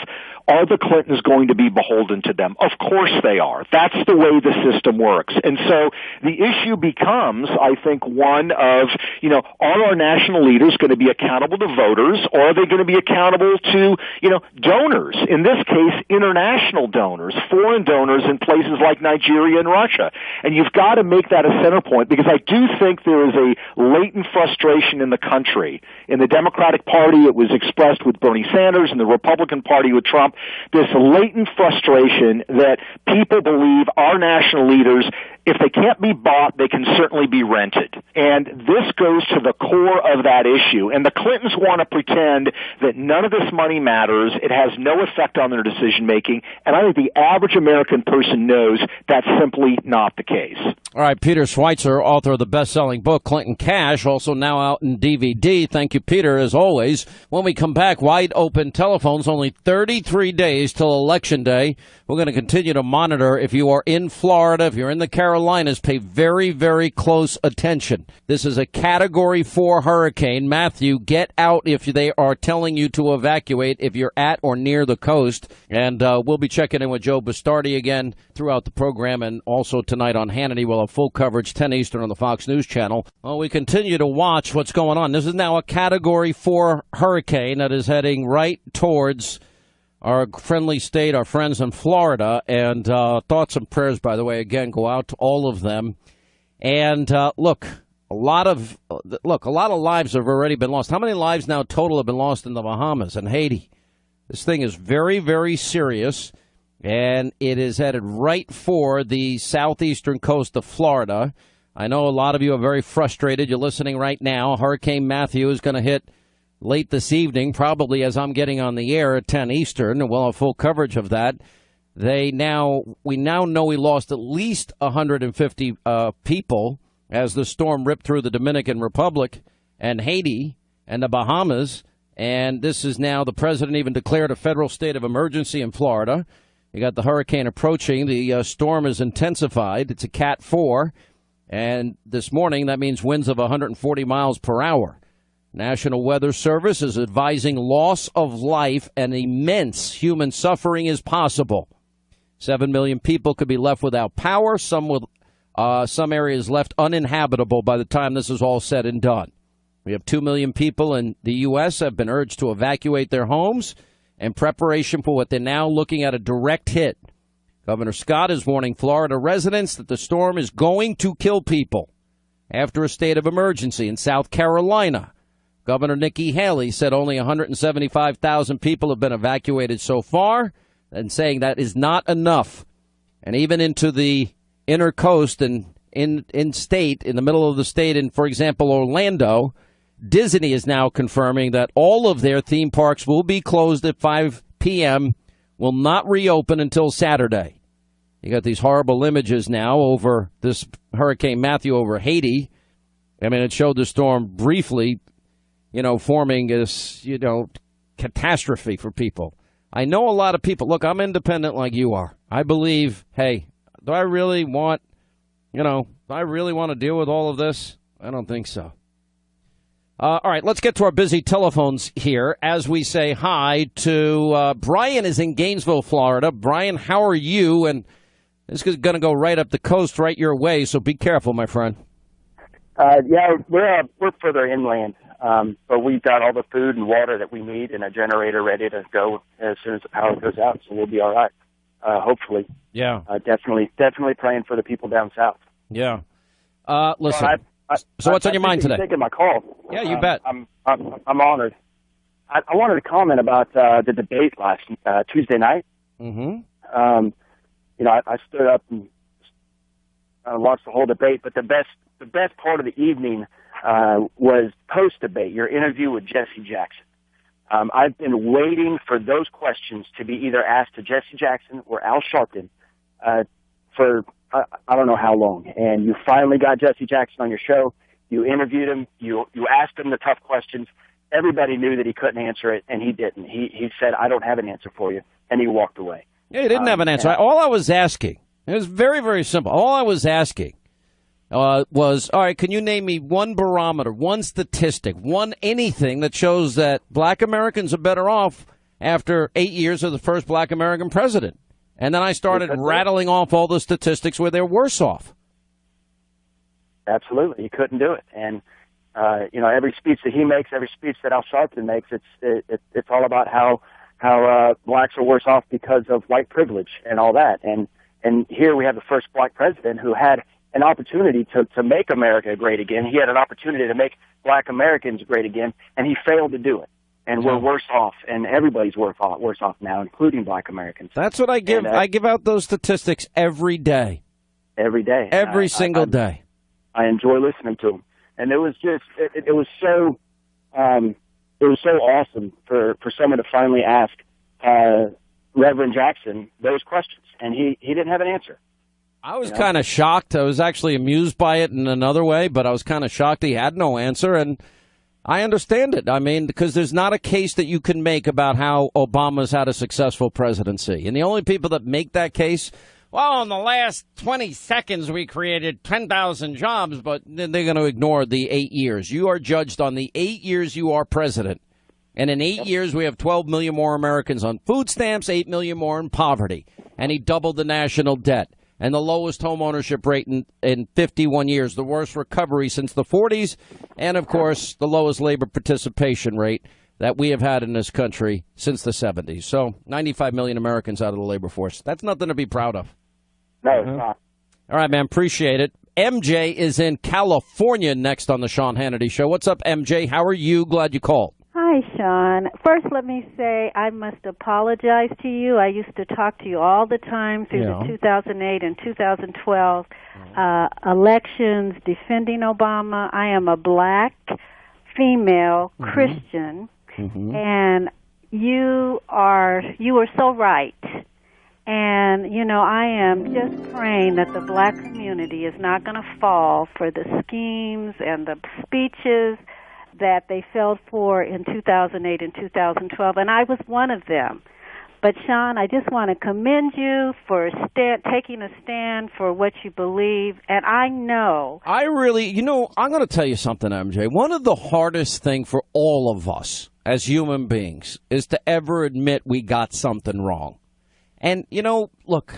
are the Clintons going to be beholden to them? Of course they are. That's the way the system works. And so the issue becomes, I think, one of, are our national leaders going to be accountable to voters, or are they going to be accountable to, donors? In this case, international donors, foreign donors in places like Nigeria and Russia. And you've got to make that a center point, because I do think there is a latent frustration in the country. In the Democratic Party, it was expressed with Bernie Sanders, and the Republican Party with Trump, this latent frustration that people believe our national leaders, if they can't be bought, they can certainly be rented. And this goes to the core of that issue. And the Clintons want to pretend that none of this money matters. It has no effect on their decision making. And I think the average American person knows that's simply not the case.
All right, Peter Schweitzer, author of the best-selling book, Clinton Cash, also now out in DVD. Thank you, Peter, as always. When we come back, wide open telephones, only 33 days till Election Day. We're going to continue to monitor. If you are in Florida, if you're in the Carolinas, pay very, very close attention. This is a Category 4 hurricane. Matthew, get out if they are telling you to evacuate if you're at or near the coast. And we'll be checking in with Joe Bastardi again throughout the program, and also tonight on Hannity. We'll have full coverage, 10 Eastern on the Fox News Channel. Well, we continue to watch what's going on. This is now a Category 4 hurricane that is heading right towards our friendly state, our friends in Florida. And thoughts and prayers, by the way, again, go out to all of them. And look, a lot of lives have already been lost. How many lives now total have been lost in the Bahamas and Haiti? This thing is very, very serious, and it is headed right for the southeastern coast of Florida. I know a lot of you are very frustrated. You're listening right now. Hurricane Matthew is going to hit late this evening, probably as I'm getting on the air at 10 Eastern, and we'll have full coverage of that. We now know we lost at least 150 people as the storm ripped through the Dominican Republic and Haiti and the Bahamas. And this is now, the president even declared a federal state of emergency in Florida. You got the hurricane approaching. The storm is intensified. It's a Cat 4. And this morning, that means winds of 140 miles per hour. National Weather Service is advising loss of life and immense human suffering is possible. 7 million people could be left without power, some areas left uninhabitable by the time this is all said and done. We have 2 million people in the U.S. have been urged to evacuate their homes in preparation for what they're now looking at, a direct hit. Governor Scott is warning Florida residents that the storm is going to kill people. After a state of emergency in South Carolina, Governor Nikki Haley said only 175,000 people have been evacuated so far, and saying that is not enough. And even into the inner coast and in state, in the middle of the state, in, for example, Orlando, Disney is now confirming that all of their theme parks will be closed at 5 p.m., will not reopen until Saturday. You got these horrible images now over this Hurricane Matthew over Haiti. I mean, it showed the storm briefly, forming this, catastrophe for people. I know a lot of people. Look, I'm independent like you are. I believe, hey, do I really want to deal with all of this? I don't think so. All right, let's get to our busy telephones here as we say hi to Brian is in Gainesville, Florida. Brian, how are you? And this is going to go right up the coast, right your way, so be careful, my friend.
Yeah, we're further inland, but we've got all the food and water that we need and a generator ready to go as soon as the power goes out, so we'll be all right, hopefully.
Yeah.
Definitely praying for the people down south.
Yeah. Listen. So what's on your mind today?
Taking my call.
Yeah, you bet.
I'm honored. I wanted to comment about the debate last Tuesday night.
Mm-hmm.
I stood up and watched the whole debate, but the best part of the evening was post debate. Your interview with Jesse Jackson. I've been waiting for those questions to be either asked to Jesse Jackson or Al Sharpton for I don't know how long, and you finally got Jesse Jackson on your show. You interviewed him. You asked him the tough questions. Everybody knew that he couldn't answer it, and he didn't. He said, "I don't have an answer for you," and he walked away.
Yeah, he didn't have an answer. All I was asking, it was very, very simple. All I was asking was, all right, can you name me one barometer, one statistic, one anything that shows that black Americans are better off after 8 years of the first black American president? And then I started rattling off all the statistics where they're worse off.
Absolutely. You couldn't do it. And, every speech that he makes, every speech that Al Sharpton makes, it's all about how blacks are worse off because of white privilege and all that. And here we have the first black president who had an opportunity to make America great again. He had an opportunity to make black Americans great again, and he failed to do it. And we're worse off, and everybody's worse off now, including black Americans.
That's what I give. I give out those statistics every day.
Every day.
Every single day.
I enjoy listening to them. And it was just, it was so awesome for someone to finally ask Reverend Jackson those questions. And he didn't have an answer.
I was kind of shocked. I was actually amused by it in another way, but I was kind of shocked he had no answer. And I understand it. I mean, because there's not a case that you can make about how Obama's had a successful presidency. And the only people that make that case, well, in the last 20 seconds, we created 10,000 jobs, but then they're going to ignore the 8 years. You are judged on the 8 years you are president. And in 8 years, we have 12 million more Americans on food stamps, 8 million more in poverty. And he doubled the national debt. And the lowest home ownership rate in 51 years, the worst recovery since the 40s, and, of course, the lowest labor participation rate that we have had in this country since the 70s. So 95 million Americans out of the labor force. That's nothing to be proud of.
No, it's not.
All right, man, appreciate it. MJ is in California next on the Sean Hannity Show. What's up, MJ? How are you? Glad you called.
Hi, Sean. First, let me say I must apologize to you. I used to talk to you all the time through the 2008 and 2012 elections defending Obama. I am a black female Christian, and you are so right. And, I am just praying that the black community is not going to fall for the schemes and the speeches that they fell for in 2008 and 2012, and I was one of them. But, Sean, I just want to commend you for taking a stand for what you believe, and I know.
I'm going to tell you something, MJ. One of the hardest things for all of us as human beings is to ever admit we got something wrong. And, look,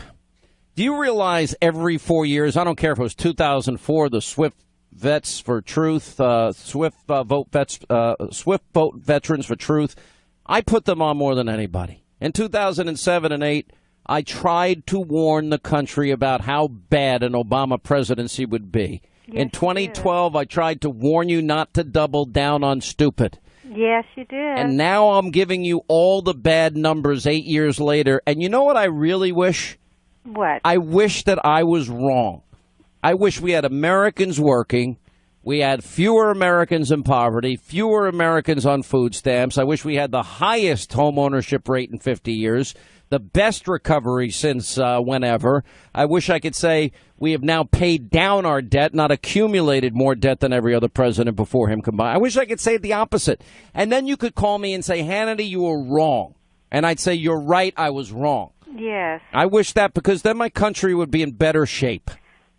do you realize every 4 years, I don't care if it was 2004, the Swift Vets for Truth, Swift Vote Veterans for Truth. I put them on more than anybody. In 2007 and 8, I tried to warn the country about how bad an Obama presidency would be. Yes, in 2012, I tried to warn you not to double down on stupid.
Yes, you did.
And now I'm giving you all the bad numbers 8 years later. And you know what I really wish?
What?
I wish that I was wrong. I wish we had Americans working. We had fewer Americans in poverty, fewer Americans on food stamps. I wish we had the highest home ownership rate in 50 years, the best recovery since whenever. I wish I could say we have now paid down our debt, not accumulated more debt than every other president before him combined. I wish I could say the opposite. And then you could call me and say, Hannity, you were wrong. And I'd say, you're right, I was wrong.
Yes.
I wish that, because then my country would be in better shape.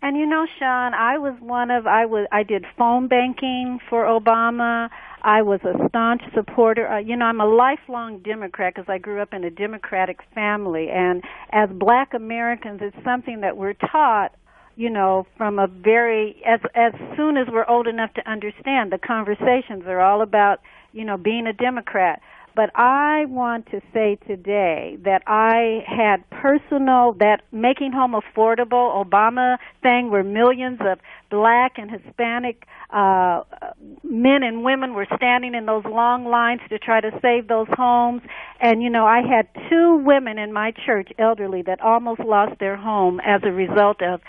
And you know, Sean, I did phone banking for Obama. I was a staunch supporter. I'm a lifelong Democrat because I grew up in a Democratic family. And as Black Americans, it's something that we're taught, from as soon as we're old enough to understand. The conversations are all about, being a Democrat. But I want to say today that I had that making home affordable Obama thing where millions of Black and Hispanic men and women were standing in those long lines to try to save those homes. And, I had 2 women in my church, elderly, that almost lost their home as a result of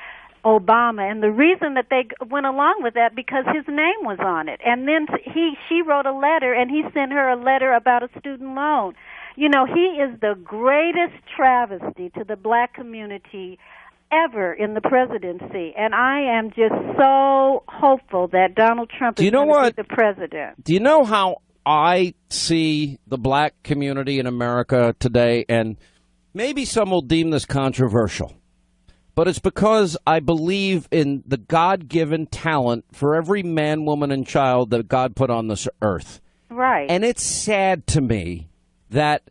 Obama, and the reason that they went along with that because his name was on it. And then she wrote a letter, and he sent her a letter about a student loan. He is the greatest travesty to the Black community ever in the presidency, and I am just so hopeful that Donald Trump is going to be the president.
Do you know how I see the Black community in America today? And maybe some will deem this controversial, but it's because I believe in the God-given talent for every man, woman, and child that God put on this earth.
Right.
And it's sad to me that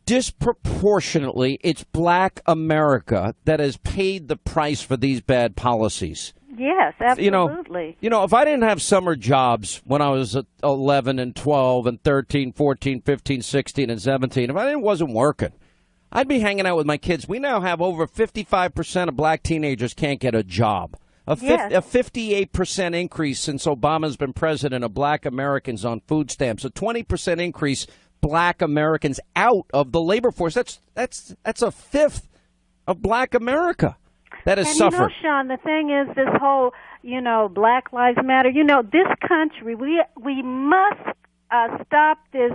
disproportionately it's Black America that has paid the price for these bad policies.
Yes, absolutely.
If I didn't have summer jobs when I was 11 and 12 and 13, 14, 15, 16, and 17, if I wasn't working, I'd be hanging out with my kids. We now have over 55% of Black teenagers can't get a job. A 58% increase since Obama's been president of Black Americans on food stamps. A 20% increase Black Americans out of the labor force. That's a fifth of Black America that has suffered.
Sean, the thing is this whole, Black Lives Matter. This country, we must stop this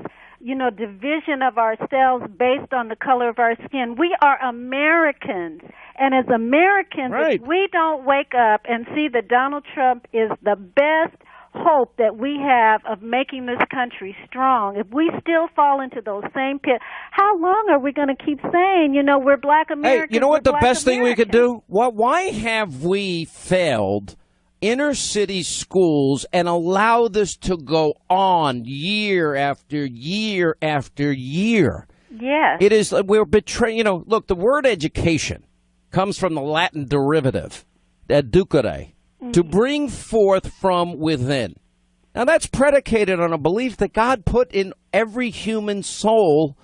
division of ourselves based on the color of our skin. We are Americans. And as Americans,
right,
if we don't wake up and see that Donald Trump is the best hope that we have of making this country strong, if we still fall into those same pits, how long are we going to keep saying, we're Black Americans?
Hey, you know what the best thing we could do?
Well,
why have we failed inner city schools and allow this to go on year after year after year?
Yes.
It is, we're betraying, look, the word education comes from the Latin derivative, educare, to bring forth from within. Now, that's predicated on a belief that God put in every human soul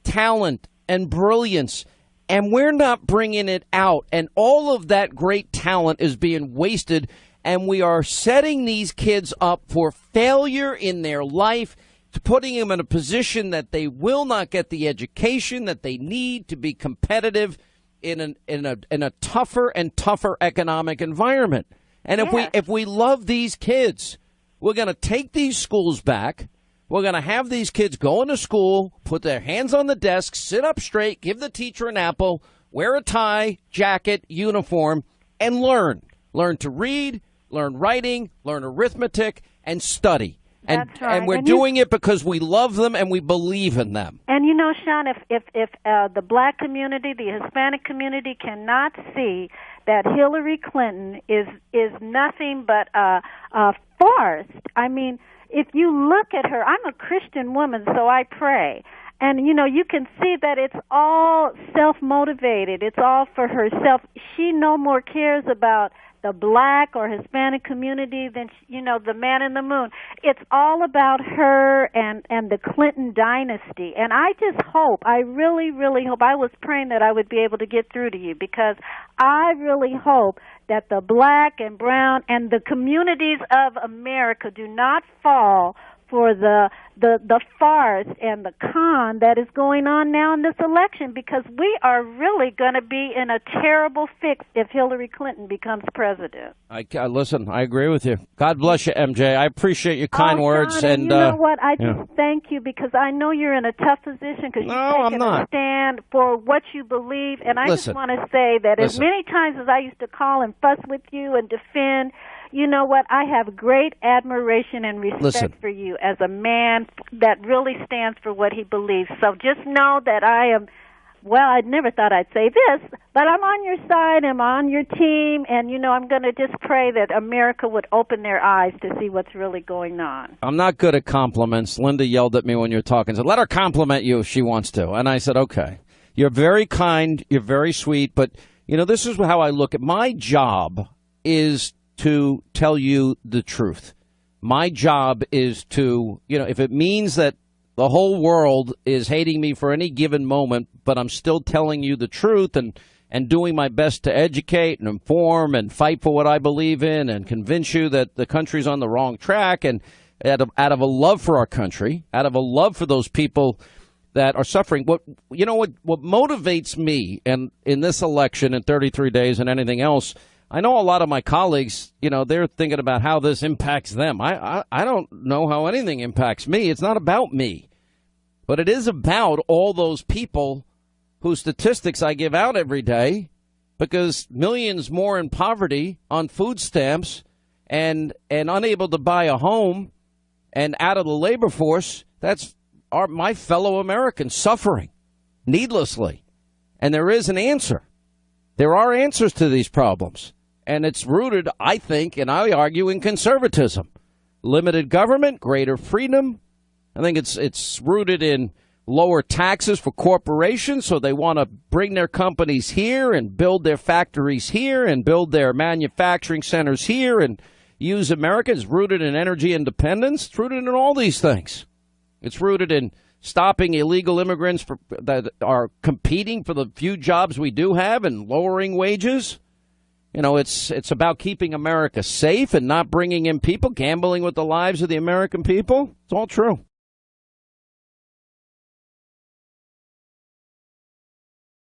talent and brilliance, and we're not bringing it out. And all of that great talent is being wasted, and we are setting these kids up for failure in their life, putting them in a position that they will not get the education that they need to be competitive in a tougher and tougher economic environment. And if we love these kids, we're going to take these schools back. We're going to have these kids go into school, put their hands on the desk, sit up straight, give the teacher an apple, wear a tie, jacket, uniform, and learn. Learn to read, learn writing, learn arithmetic, and study.
That's right.
And we're doing it because we love them and we believe in them.
And Sean, if the Black community, the Hispanic community cannot see that Hillary Clinton is nothing but a farce. I mean, if you look at her, I'm a Christian woman, so I pray. And, you can see that it's all self-motivated. It's all for herself. She no more cares about the Black or Hispanic community than, the man in the moon. It's all about her and the Clinton dynasty. And I just hope, I really, really hope, I was praying that I would be able to get through to you, because I really hope that the Black and brown and the communities of America do not fall for the farce and the con that is going on now in this election, because we are really going to be in a terrible fix if Hillary Clinton becomes president.
Listen, I agree with you. God bless you, MJ. I appreciate your kind words.
John, and you know what? I just thank you, because I know you're in a tough position because you've taken a stand for what you believe. And I just want to say that as many times as I used to call and fuss with you and defend, you know what? I have great admiration and respect for you as a man that really stands for what he believes. So just know that I am well, I never thought I'd say this, but I'm on your side, I'm on your team, and, I'm going to just pray that America would open their eyes to see what's really going on.
I'm not good at compliments. Linda yelled at me when you were talking. Said, let her compliment you if she wants to. And I said, okay. You're very kind. You're very sweet. But, this is how I look at my job is to tell you the truth. My job is to, if it means that the whole world is hating me for any given moment, but I'm still telling you the truth and doing my best to educate and inform and fight for what I believe in and convince you that the country's on the wrong track, and out of a love for our country, out of a love for those people that are suffering. What motivates me and in this election in 33 days and anything else, I know a lot of my colleagues, they're thinking about how this impacts them. I don't know how anything impacts me. It's not about me. But it is about all those people whose statistics I give out every day, because millions more in poverty on food stamps and unable to buy a home and out of the labor force, that's my fellow Americans suffering needlessly. And there is an answer. There are answers to these problems. And it's rooted, I think, and I argue, in conservatism. Limited government, greater freedom. I think it's rooted in lower taxes for corporations, so they want to bring their companies here and build their factories here and build their manufacturing centers here and use America. It's rooted in energy independence. It's rooted in all these things. It's rooted in stopping illegal immigrants that are competing for the few jobs we do have and lowering wages. It's about keeping America safe and not bringing in people, gambling with the lives of the American people. It's all true.